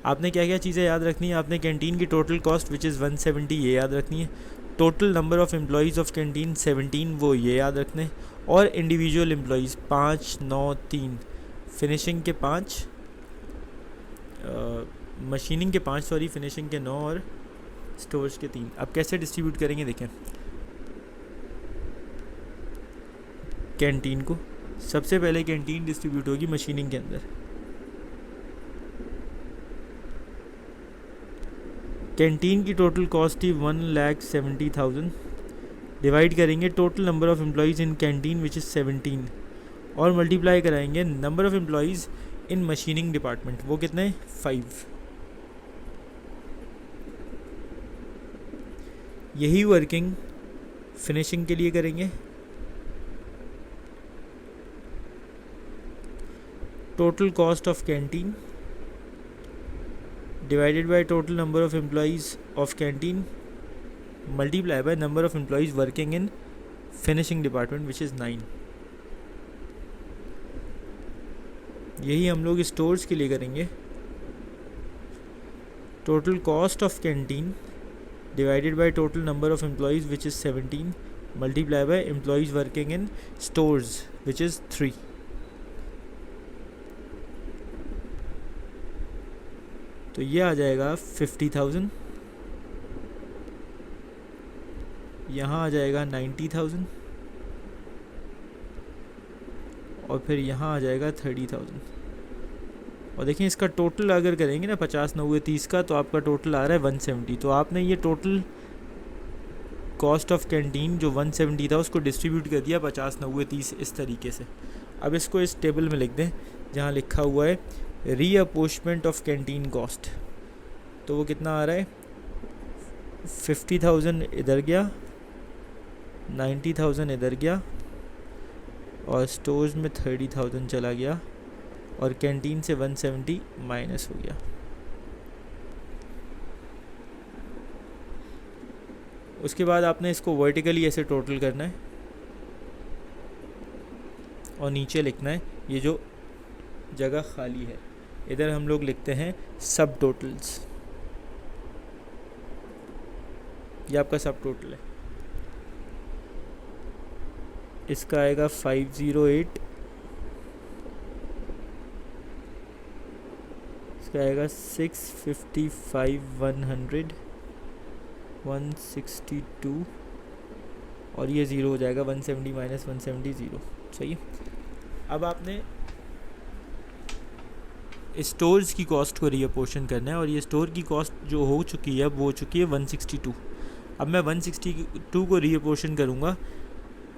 आपने क्या क्या चीज़ें याद रखनी है? आपने कैंटीन की टोटल कॉस्ट विच इज़ 170 ये याद रखनी है। Total number of employees of canteen 17, वो ये याद रखने, और इंडिविजुअल एम्प्लॉयज़ 5, 9, 3, फिनिशिंग के 5, मशीनिंग के 5 सॉरी, फिनिशिंग के 9 और स्टोर्स के 3। अब कैसे डिस्ट्रीब्यूट करेंगे देखें। कैंटीन को सबसे पहले कैंटीन डिस्ट्रीब्यूट होगी मशीनिंग के अंदर। कैंटीन की टोटल कॉस्ट थी 1,70,000, डिवाइड करेंगे total number of employees in canteen which is 17 और मल्टीप्लाई कराएंगे number of employees in machining department, वो कितने 5। यही वर्किंग फिनिशिंग के लिए करेंगे। Total cost of canteen divided by total number of employees of canteen multiply by number of employees working in finishing department which is 9। यही हम लोग stores के लिए करेंगे। Total cost of canteen divided by total number of employees which is 17 multiply by employees working in stores which is 3। तो ये आ जाएगा 50,000, यहाँ आ जाएगा 90,000 और फिर यहाँ आ जाएगा 30,000। और देखें इसका टोटल अगर करेंगे ना 50, 90, 30 का, तो आपका टोटल आ रहा है 170। तो आपने ये टोटल कॉस्ट ऑफ कैंटीन जो 170 था उसको डिस्ट्रीब्यूट कर दिया 50, 90, 30 इस तरीके से। अब इसको इस टेबल में लिख दें जहाँ लिखा हुआ है रीअपोर्शमेंट ऑफ कैंटीन कॉस्ट। तो वो कितना आ रहा है 50,000 इधर गया, 90,000 इधर गया और स्टोर्स में 30,000 चला गया और कैंटीन से 170 माइनस हो गया। उसके बाद आपने इसको वर्टिकली ऐसे टोटल करना है और नीचे लिखना है ये जो जगह खाली है, इधर हम लोग लिखते हैं सब टोटल्स। ये आपका सब टोटल है। इसका आएगा 508, इसका आएगा 655, 100, 162 और ये ज़ीरो हो जाएगा 170 माइनस 170 ज़ीरो। सही है। अब आपने स्टोर्स की कॉस्ट को रीअपोर्शन करना है और ये स्टोर की कॉस्ट जो हो चुकी है अब वो हो चुकी है 162। अब मैं 162 को रीअपोर्शन करूँगा।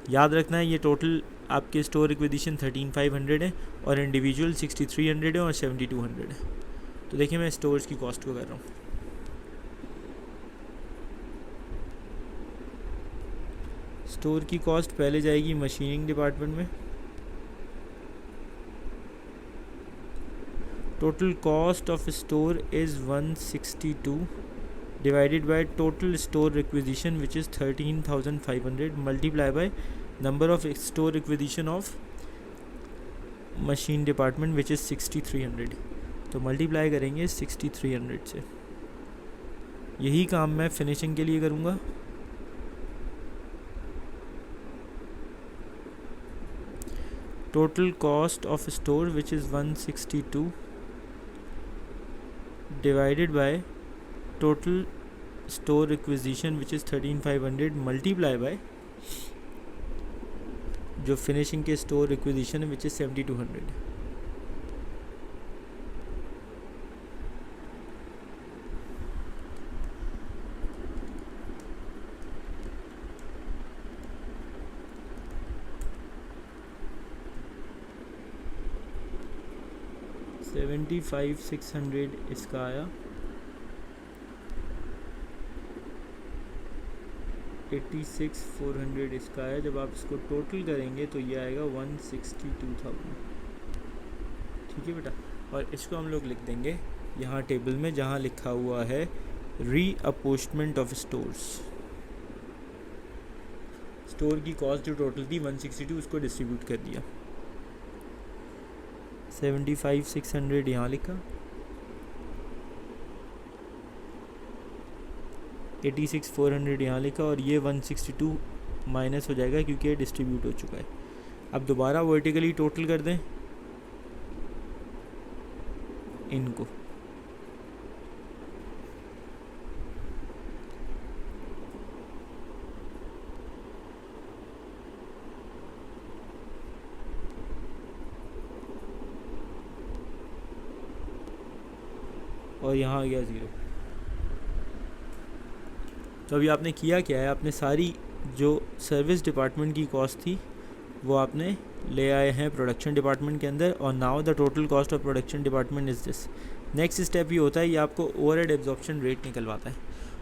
याद रखना है ये टोटल आपके स्टोर एक्विजिशन 13,500 है और इंडिविजुअल 6,300 है और 7,200 है। तो देखिए मैं स्टोर्स की कॉस्ट को कर रहा हूँ। स्टोर की कॉस्ट पहले जाएगी मशीनिंग डिपार्टमेंट में। Total cost of store is 162 divided by total store requisition which is 13,500 multiply by number of store requisition of machine department which is 6,300। तो मल्टीप्लाई करेंगे 6,300 से। यही काम मैं फिनिशिंग के लिए करूँगा। Total cost of store which is 162 divided by total store requisition which is 13,500 multiply by जो फिनिशिंग के स्टोर रिक्विजिशन है विच इज़ 7,200। $75,600 इसका आया। 86,400 इसका आया। जब आप इसको टोटल करेंगे तो ये आएगा 162,000। ठीक है बेटा। और इसको हम लोग लिख देंगे यहाँ टेबल में जहाँ लिखा हुआ है रीअपोर्शमेंट ऑफ स्टोर्स। स्टोर की कॉस्ट जो टोटल थी 162 उसको डिस्ट्रीब्यूट कर दिया। 75,600 यहाँ लिखा 86,400 यहाँ लिखा और ये 162 माइनस हो जाएगा क्योंकि ये डिस्ट्रीब्यूट हो चुका है। अब दोबारा वर्टिकली टोटल कर दें इनको, और यहाँ आ गया 0। तो अभी आपने किया क्या है, आपने सारी जो सर्विस डिपार्टमेंट की कॉस्ट थी वो आपने ले आए हैं प्रोडक्शन डिपार्टमेंट के अंदर, और now the total cost of production department is this. Next step ये होता है, ये आपको ओवरहेड एब्जॉर्प्शन रेट निकलवाता है।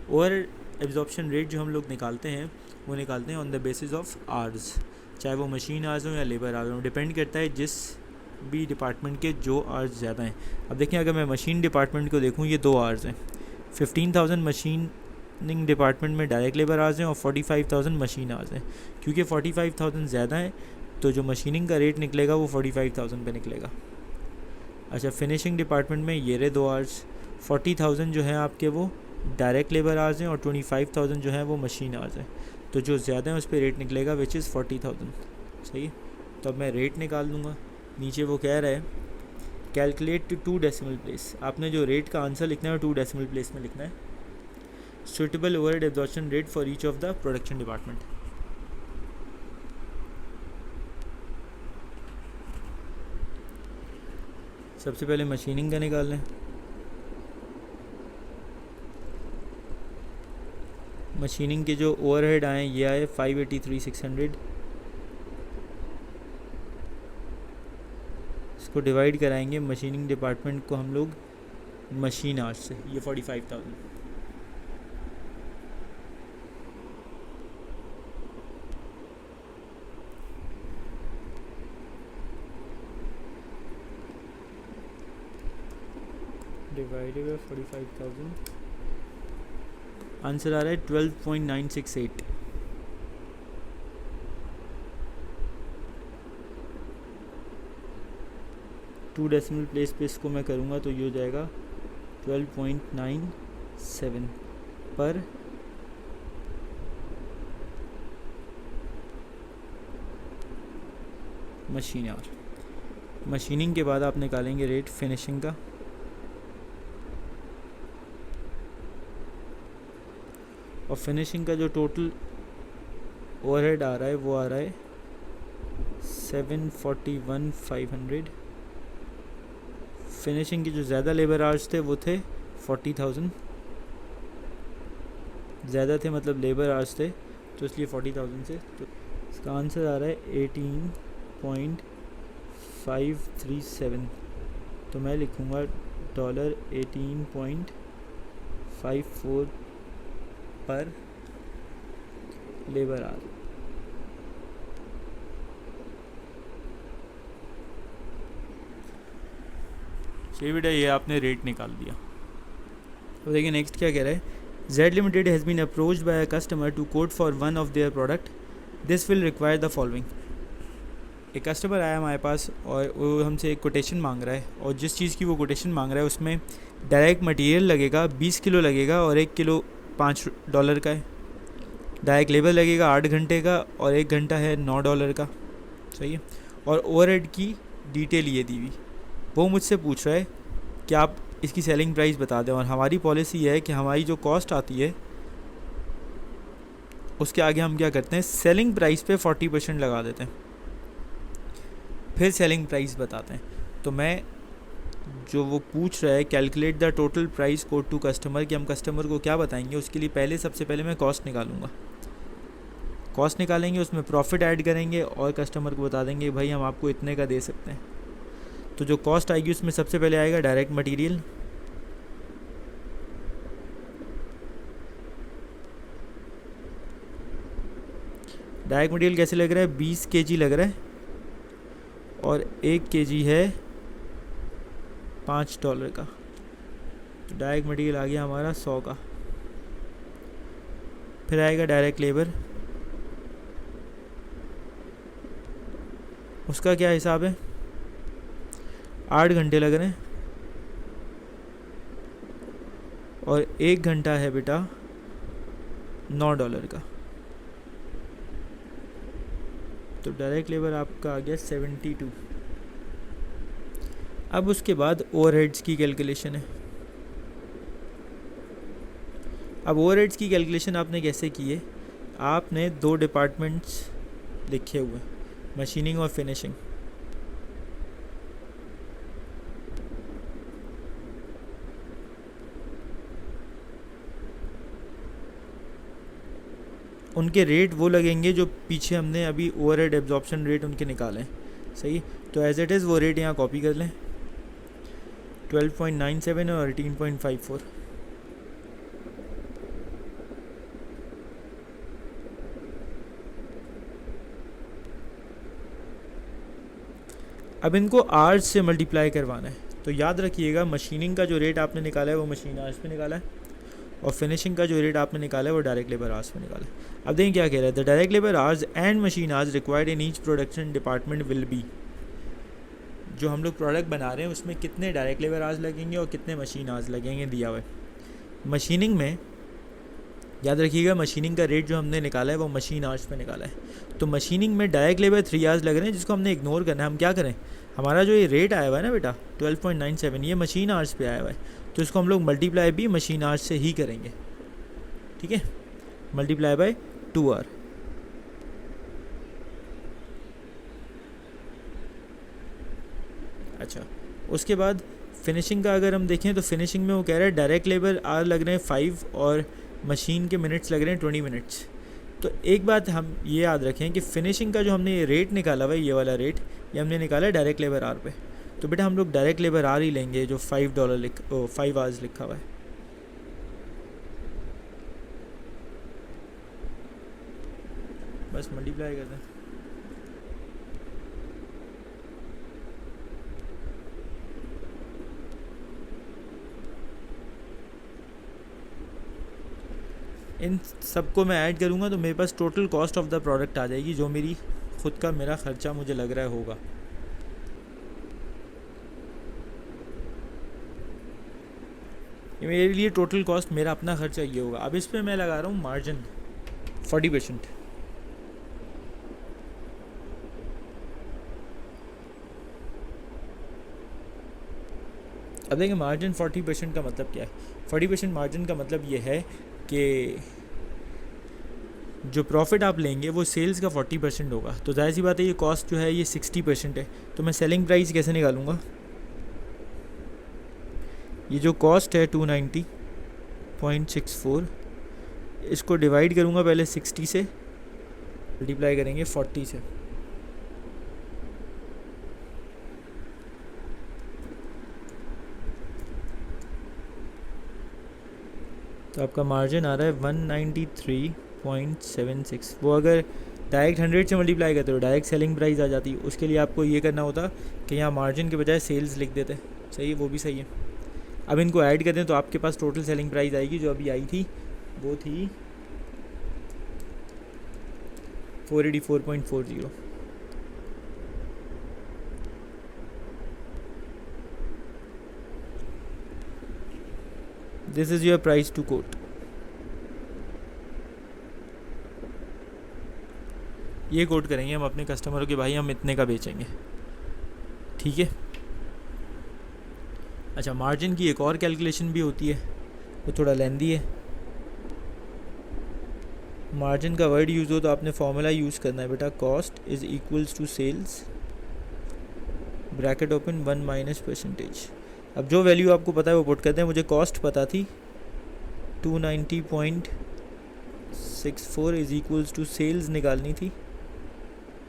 ओवरहेड एब्जॉर्प्शन रेट जो हम लोग निकालते हैं वो निकालते हैं on the basis of hours, चाहे वो मशीन आवर्स हो या लेबर आवर्स हो, डिपेंड करता है जिस भी डिपार्टमेंट के जो आवर्स ज़्यादा हैं। अब देखें, अगर मैं मशीन डिपार्टमेंट को देखूँ, ये 2 आवर्स हैं। 15,000 मशीनिंग डिपार्टमेंट में डायरेक्ट लेबर आवर्स हैं और 45,000 मशीन आवर्स हैं। क्योंकि 45,000 ज़्यादा है तो जो मशीनिंग का रेट निकलेगा वो 45,000 पे निकलेगा। अच्छा, फिनिशिंग डिपार्टमेंट में ये रहे 2 आवर्स, 40,000 जो है आपके वो डायरेक्ट लेबर आवर्स हैं और 25,000 जो है वो मशीन आवर्स हैं। तो जो ज़्यादा है उस पर रेट निकलेगा विच इज़ 40,000। सही है, तो अब मैं रेट निकाल दूँगा। नीचे वो कह रहा है कैलकुलेट टू 2 डेसिमल प्लेस। आपने जो रेट का आंसर लिखना है वो 2 डेसिमल प्लेस में लिखना है। Suitable overhead absorption rate for each of the production department. सबसे पहले मशीनिंग का निकाल लें। मशीनिंग के जो ओवरहेड आए ये आए 583,600। इसको डिवाइड कराएंगे मशीनिंग डिपार्टमेंट को हम लोग मशीन आवर्स से, ये 45,000। डिवाइडेड बाय 45,000, आंसर आ रहा है 12.968। टू डेसिमल प्लेस पे इसको मैं करूँगा तो ये हो जाएगा 12.97 पर मशीन आवर। मशीनिंग के बाद आप निकालेंगे रेट फिनिशिंग का, और फिनिशिंग का जो टोटल ओवरहेड आ रहा है वो आ रहा है 741,500। फिनिशिंग की जो ज़्यादा लेबर आवर्स थे वो थे 40,000, ज़्यादा थे मतलब लेबर आवर्स थे तो इसलिए 40,000 से, तो इसका आंसर आ रहा है 18.537। तो मैं लिखूँगा $18.54 पर लेबर आवर। चलिए बेटा, ये आपने रेट निकाल दिया। तो देखिए नेक्स्ट क्या कह रहा है, Z Limited has been approached by a customer to quote for one of their product, this will require the following. एक कस्टमर आया हमारे पास और वो हमसे एक कोटेशन मांग रहा है, और जिस चीज़ की वो कोटेशन मांग रहा है उसमें डायरेक्ट मटेरियल लगेगा 20 किलो लगेगा और 1 किलो $5 का है। डायरेक्ट लेबर लगेगा 8 घंटे का और 1 घंटा है $9 का। सही है, और ओवरहेड की डिटेल ये दी हुई। वो मुझसे पूछ रहा है कि आप इसकी सेलिंग प्राइस बता दें, और हमारी पॉलिसी है कि हमारी जो कॉस्ट आती है उसके आगे हम क्या करते हैं, सेलिंग प्राइस पे 40% लगा देते हैं, फिर सेलिंग प्राइस बताते हैं। तो मैं जो वो पूछ रहा है calculate the total price quoted to customer, कि हम कस्टमर को क्या बताएंगे, उसके लिए सबसे पहले मैं कॉस्ट निकालूंगा। कॉस्ट निकालेंगे, उसमें प्रॉफिट ऐड करेंगे और कस्टमर को बता देंगे भाई हम आपको इतने का दे सकते हैं। तो जो कॉस्ट आएगी उसमें सबसे पहले आएगा डायरेक्ट मटेरियल। डायरेक्ट मटेरियल कैसे लग रहा है, 20 kg लग रहा है और 1 kg है $5 का। तो डायरेक्ट मटेरियल आ गया हमारा 100 का। फिर आएगा डायरेक्ट लेबर, उसका क्या हिसाब है, 8 घंटे लग रहे हैं और 1 घंटा है बेटा $9 का। तो डायरेक्ट लेबर आपका आ गया 72। अब उसके बाद ओवरहेड्स की कैलकुलेशन है। अब ओवरहेड्स की कैलकुलेशन आपने कैसे की है, आपने 2 डिपार्टमेंट्स लिखे हुए, मशीनिंग और फिनिशिंग। उनके रेट वो लगेंगे जो पीछे हमने अभी ओवरहेड एब्जॉर्प्शन रेट उनके निकाले हैं, सही। तो एज इट इज़ वो रेट यहाँ कॉपी कर लें, 12.97 और 18.54। अब इनको आवर्स से मल्टीप्लाई करवाना है। तो याद रखिएगा, मशीनिंग का जो रेट आपने निकाला है वो मशीन आवर्स पे निकाला है, और फिनिशिंग का जो रेट आपने निकाला है वो डायरेक्ट लेबर आवर्स पे निकाला है। अब देखिए क्या कह रहा है, the direct labour hours and machine hours required in each production department will be. जो हम लोग प्रोडक्ट बना रहे हैं उसमें कितने डायरेक्ट लेबर आवर्स लगेंगे और कितने मशीन आवर्स लगेंगे दिया हुआ है। मशीनिंग में याद रखिएगा, मशीनिंग का रेट जो हमने निकाला है वो मशीन आवर्स पे निकाला है। तो मशीनिंग में डायरेक्ट लेबर 3 आवर्स लग रहे हैं, जिसको हमने इग्नोर करना है। हम क्या करें, हमारा जो ये रेट आया हुआ है ना बेटा 12.97, ये मशीन आवर्स पे आया हुआ है, तो इसको हम लोग मल्टीप्लाई भी मशीन आवर्स से ही करेंगे, ठीक है, मल्टीप्लाई बाय 2 आवर। अच्छा, उसके बाद फिनिशिंग का अगर हम देखें तो फिनिशिंग में वो कह रहा है डायरेक्ट लेबर आवर लग रहे हैं 5 और मशीन के मिनट्स लग रहे हैं 20 मिनट्स। तो एक बात हम ये याद रखें कि फिनिशिंग का जो हमने ये रेट निकाला हुआ है, ये वाला रेट, ये हमने निकाला है डायरेक्ट लेबर आवर पे। तो बेटा हम लोग डायरेक्ट लेबर आवर ही लेंगे जो $5 5 आवर्स लिखा हुआ है। बस मल्टीप्लाई कर दें। इन सबको मैं ऐड करूँगा तो मेरे पास total cost of the product आ जाएगी, जो मेरी खुद का मेरा ख़र्चा मुझे लग रहा है होगा। ये मेरे लिए टोटल कॉस्ट, मेरा अपना खर्चा ये होगा। अब इस पे मैं लगा रहा हूँ मार्जिन 40%। अब देखिए मार्जिन 40% का मतलब क्या है। 40% मार्जिन का मतलब ये है कि जो प्रॉफिट आप लेंगे वो सेल्स का 40% होगा। तो जाहिर सी बात है ये कॉस्ट जो है ये 60% है। तो मैं सेलिंग प्राइस कैसे निकालूंगा, ये जो कॉस्ट है 290.64, इसको डिवाइड करूंगा पहले 60 से, मल्टीप्लाई करेंगे 40 से। तो आपका मार्जिन आ रहा है 193.76। वो अगर डायरेक्ट 100 से मल्टीप्लाई करते हो डायरेक्ट सेलिंग प्राइस आ जाती, उसके लिए आपको ये करना होता कि यहाँ मार्जिन के बजाय सेल्स लिख देते। सही है, वो भी सही है। अब इनको ऐड कर दें तो आपके पास टोटल सेलिंग प्राइस आएगी, जो अभी आई थी वो थी 484.40। This is your price to quote. ये कोट करेंगे हम अपने कस्टमरों के, भाई हम इतने का बेचेंगे, ठीक है। अच्छा, मार्जिन की एक और कैलकुलेशन भी होती है, वो थोड़ा लेंदी है। मार्जिन का वर्ड यूज़ हो तो आपने फॉर्मूला यूज़ करना है बेटा, cost is equals to sales bracket open 1 minus %। अब जो वैल्यू आपको पता है वो पुट करते हैं। मुझे कॉस्ट पता थी 290.64 इज़ इक्वल्स टू सेल्स निकालनी थी,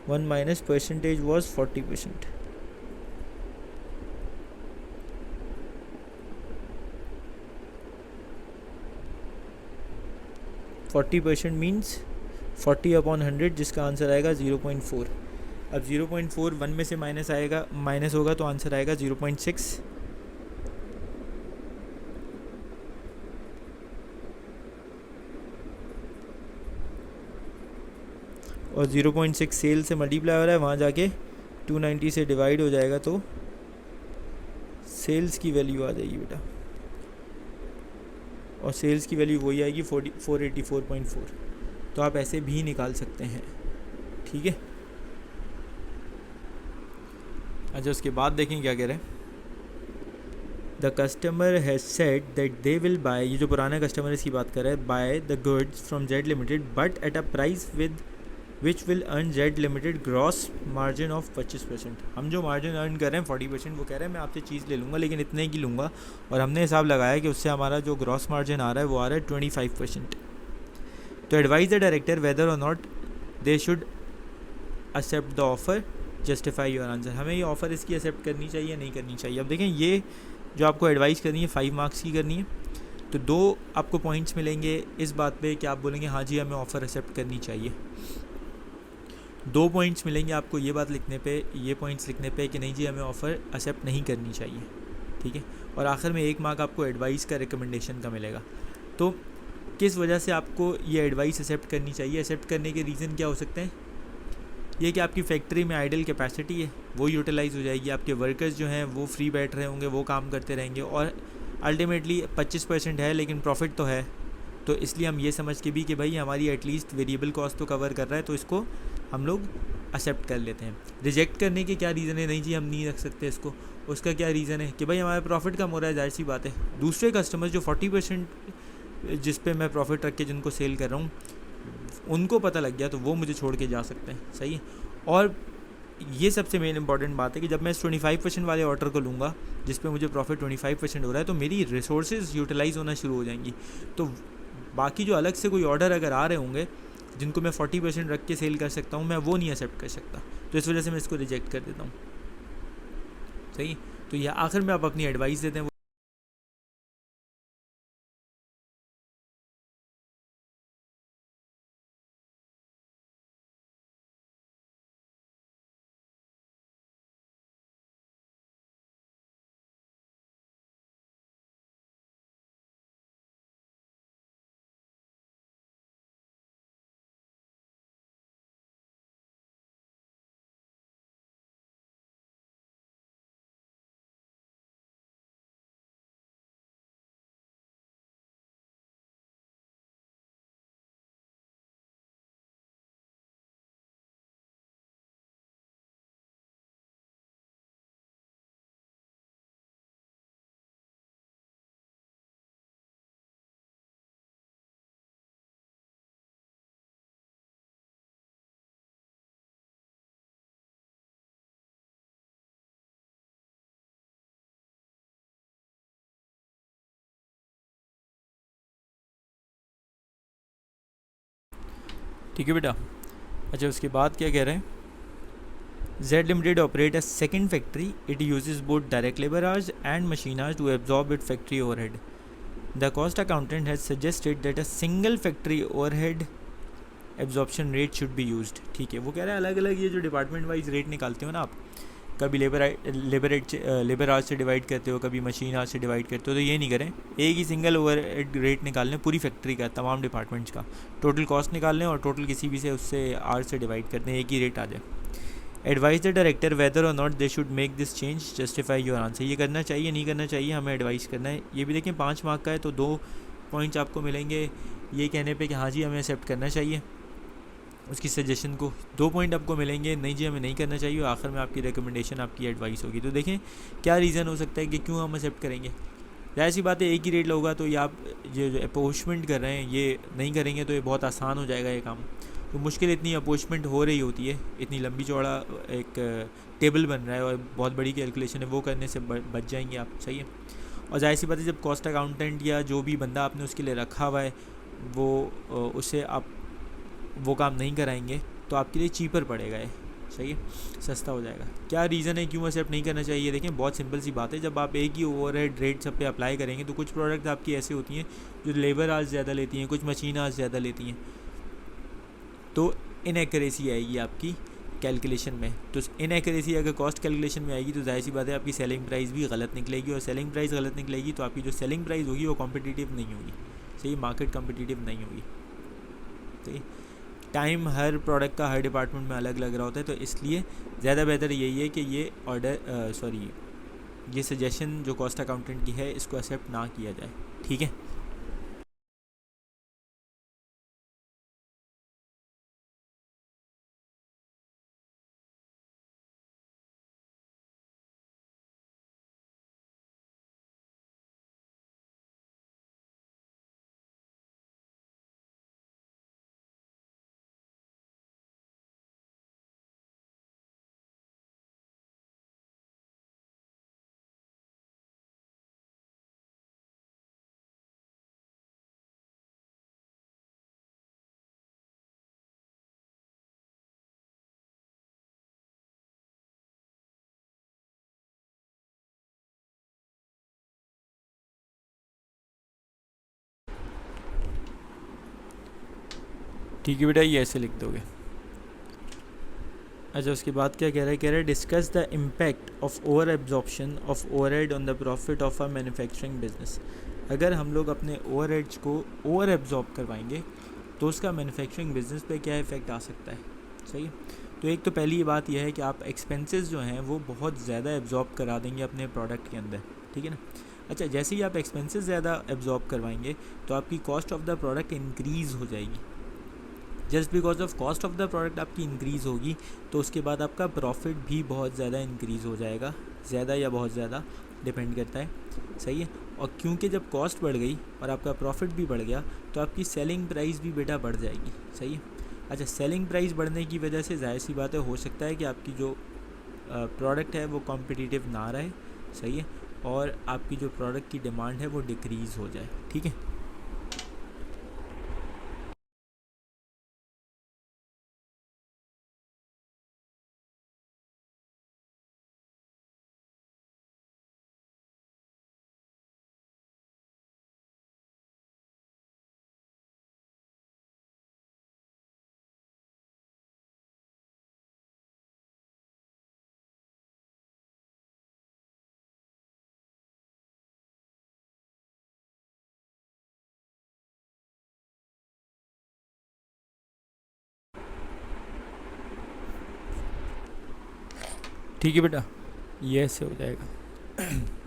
1 माइनस % वॉज 40%। %40 मीन्स 40/100, जिसका आंसर आएगा 0.4। अब 0.4 1 में से माइनस आएगा, माइनस होगा तो आंसर आएगा 0.6। और 0.6 सेल से मल्टीप्लाई हो रहा है, वहाँ जाके 290 से डिवाइड हो जाएगा तो सेल्स की वैल्यू आ जाएगी बेटा। और सेल्स की वैल्यू वही आएगी 484.4। तो आप ऐसे भी निकाल सकते हैं, ठीक है। अच्छा, उसके बाद देखें क्या कह रहे हैं। The customer has said that they will buy, ये जो पुराना कस्टमर इसकी बात कर रहा है, by the goods from Z limited but at a price with which will earn Z limited gross margin of 25%। हम जो मार्जिन अर्न कर रहे हैं 40%, वो कह रहे हैं मैं आपसे चीज़ ले लूँगा लेकिन इतने की लूँगा, और हमने हिसाब लगाया कि उससे हमारा जो ग्रॉस मार्जिन आ रहा है वो आ रहा है 25%। तो advise the director whether or not they should accept the offer, justify your answer. हमें ये ऑफ़र इसकी एक्सेप्ट करनी चाहिए नहीं करनी चाहिए। अब देखें, ये जो आपको एडवाइस करनी है 5 मार्क्स की करनी है, तो 2 आपको पॉइंट्स मिलेंगे इस बात पे कि आप बोलेंगे हाँ जी हमें ऑफ़र एक्सेप्ट करनी चाहिए। 2 पॉइंट्स मिलेंगे आपको ये बात लिखने पे, ये पॉइंट्स लिखने पे कि नहीं जी हमें ऑफ़र एक्सेप्ट नहीं करनी चाहिए, ठीक है। और आखिर में 1 मार्क आपको एडवाइस का रिकमेंडेशन का मिलेगा। तो किस वजह से आपको ये एडवाइस एक्सेप्ट करनी चाहिए, एक्सेप्ट करने के रीज़न क्या हो सकते हैं। ये कि आपकी फैक्ट्री में आइडल कैपेसिटी है वो यूटिलाइज़ हो जाएगी, आपके वर्कर्स जो हैं वो फ्री बैठ रहे होंगे, वो काम करते रहेंगे, और अल्टीमेटली 25% है लेकिन प्रॉफिट तो है। तो इसलिए हम ये समझ के भी कि भाई हमारी एटलीस्ट वेरिएबल कॉस्ट तो कवर कर रहा है, तो इसको हम लोग एक्सेप्ट कर लेते हैं। रिजेक्ट करने के क्या रीज़न है, नहीं जी हम नहीं रख सकते इसको, उसका क्या रीज़न है कि भाई हमारा प्रॉफिट कम हो रहा है, जाहिर सी बात है। दूसरे कस्टमर्स जो 40% जिस पे मैं प्रॉफिट रख के जिनको सेल कर रहा हूँ उनको पता लग गया तो वो मुझे छोड़ के जा सकते हैं, सही है। और ये सबसे मेन इंपॉर्टेंट बात है कि जब मैं इस 25% वाले ऑर्डर को लूँगा जिस पे मुझे प्रॉफिट 25% हो रहा है, तो मेरी रिसोर्सेज यूटिलाइज़ होना शुरू हो जाएंगी। तो बाकी जो अलग से कोई ऑर्डर अगर आ रहे होंगे जिनको मैं 40% रख के सेल कर सकता हूँ, मैं वो नहीं एक्सेप्ट कर सकता, तो इस वजह से मैं इसको रिजेक्ट कर देता हूँ, सही। तो यह आखिर में आप अपनी एडवाइस देते हैं। ठीक है बेटा। अच्छा, उसके बाद क्या कह रहे हैं। Z Limited operate a second factory. It uses both direct labor hours and machine hours to absorb its factory overhead. The cost accountant has suggested that a single factory overhead absorption rate should be used. ठीक है, वो कह रहा है अलग अलग ये जो डिपार्टमेंट वाइज रेट निकालते हो ना आप, कभी लेबर आवर्स से डिवाइड करते हो, कभी मशीन आवर्स से डिवाइड करते हो, तो ये नहीं करें, एक ही सिंगल ओवरहेड रेट निकाल लें पूरी फैक्ट्री का, तमाम डिपार्टमेंट्स का टोटल कॉस्ट निकाल लें और टोटल किसी भी से उससे आवर्स से डिवाइड करते हैं, एक ही रेट आ जाए। Advise the director whether or not they should make this change, justify your answer. ये करना चाहिए नहीं करना चाहिए, हमें एडवाइस करना है। ये भी देखें 5 मार्क का है, तो 2 पॉइंट्स आपको मिलेंगे ये कहने पे कि हाँ जी हमें एक्सेप्ट करना चाहिए उसकी सजेशन को, 2 पॉइंट आपको मिलेंगे नहीं जी हमें नहीं करना चाहिए, और आखिर में आपकी रिकमेंडेशन आपकी एडवाइस होगी। तो देखें क्या रीज़न हो सकता है कि क्यों हम एक्सेप्ट करेंगे। जाहिर सी बात है एक ही रेट होगा, तो ये आप जो अपोचमेंट कर रहे हैं ये नहीं करेंगे तो ये बहुत आसान हो जाएगा ये काम। तो मुश्किल इतनी अपोचमेंट हो रही होती है, इतनी लंबी चौड़ा एक टेबल बन रहा है और बहुत बड़ी कैलकुलेशन है, वो करने से बच जाएंगे आप, सही है। और जाहिर सी बात है जब कॉस्ट अकाउंटेंट या जो भी बंदा आपने उसके लिए रखा हुआ है वो उससे आप वो काम नहीं कराएंगे तो आपके लिए चीपर पड़ेगा ये, सही है, सस्ता हो जाएगा। क्या रीज़न है क्यों एक्सेप्ट नहीं करना चाहिए। देखें बहुत सिंपल सी बात है, जब आप एक ही ओवरहेड रेट सब पे अप्लाई करेंगे तो कुछ प्रोडक्ट आपकी ऐसी होती हैं जो लेबर आवर्स ज़्यादा लेती हैं, कुछ मशीन आवर्स ज़्यादा लेती हैं, तो इनएक्यूरेसी आएगी आपकी कैलकुलेशन में। तो इनएक्यूरेसी अगर कॉस्ट कैलकुलेशन में आएगी तो जाहिर सी बात है आपकी सेलिंग प्राइस भी गलत निकलेगी, और सेलिंग प्राइस गलत निकलेगी तो आपकी जो सेलिंग प्राइस होगी वो कॉम्पिटिटिव नहीं होगी, सही, मार्केट कॉम्पिटिटिव नहीं होगी, सही। टाइम हर प्रोडक्ट का हर डिपार्टमेंट में अलग अलग रहा होता है, तो इसलिए ज़्यादा बेहतर यही है कि ये ये सजेशन जो कॉस्ट अकाउंटेंट की है इसको एक्सेप्ट ना किया जाए, ठीक है। ठीक है बेटा, ये ऐसे लिख दोगे। अच्छा, उसके बाद क्या कह रहा है discuss the impact of over absorption of overhead on the profit of a manufacturing business. अगर हम लोग अपने ओवरहेड्स को ओवर एब्जॉर्ब करवाएंगे तो उसका मैन्युफैक्चरिंग बिजनेस पे क्या इफ़ेक्ट आ सकता है। सही है। तो एक तो पहली बात यह है कि आप एक्सपेंसेस जो हैं वो बहुत ज़्यादा एब्जॉर्ब करा देंगे अपने प्रोडक्ट के अंदर, ठीक है ना। अच्छा, जैसे ही आप एक्सपेंसेस ज़्यादा एब्जॉर्ब करवाएंगे तो आपकी cost of the product increase हो जाएगी। Just because of cost of the product आपकी इंक्रीज़ होगी तो उसके बाद आपका प्रॉफिट भी बहुत ज़्यादा इंक्रीज़ हो जाएगा। ज़्यादा या बहुत ज़्यादा डिपेंड करता है। सही है। और क्योंकि जब कॉस्ट बढ़ गई और आपका प्रॉफिट भी बढ़ गया तो आपकी सेलिंग प्राइस भी बेटा बढ़ जाएगी। सही है। अच्छा, सेलिंग प्राइस बढ़ने की वजह से जाहिर सी बात है, हो सकता है कि आपकी जो प्रोडक्ट है वो कॉम्पिटिटिव ना रहे। सही है। और आपकी जो प्रोडक्ट की डिमांड है वो डिक्रीज़ हो जाए। ठीक है। ठीक है बेटा, ये ऐसे हो जाएगा।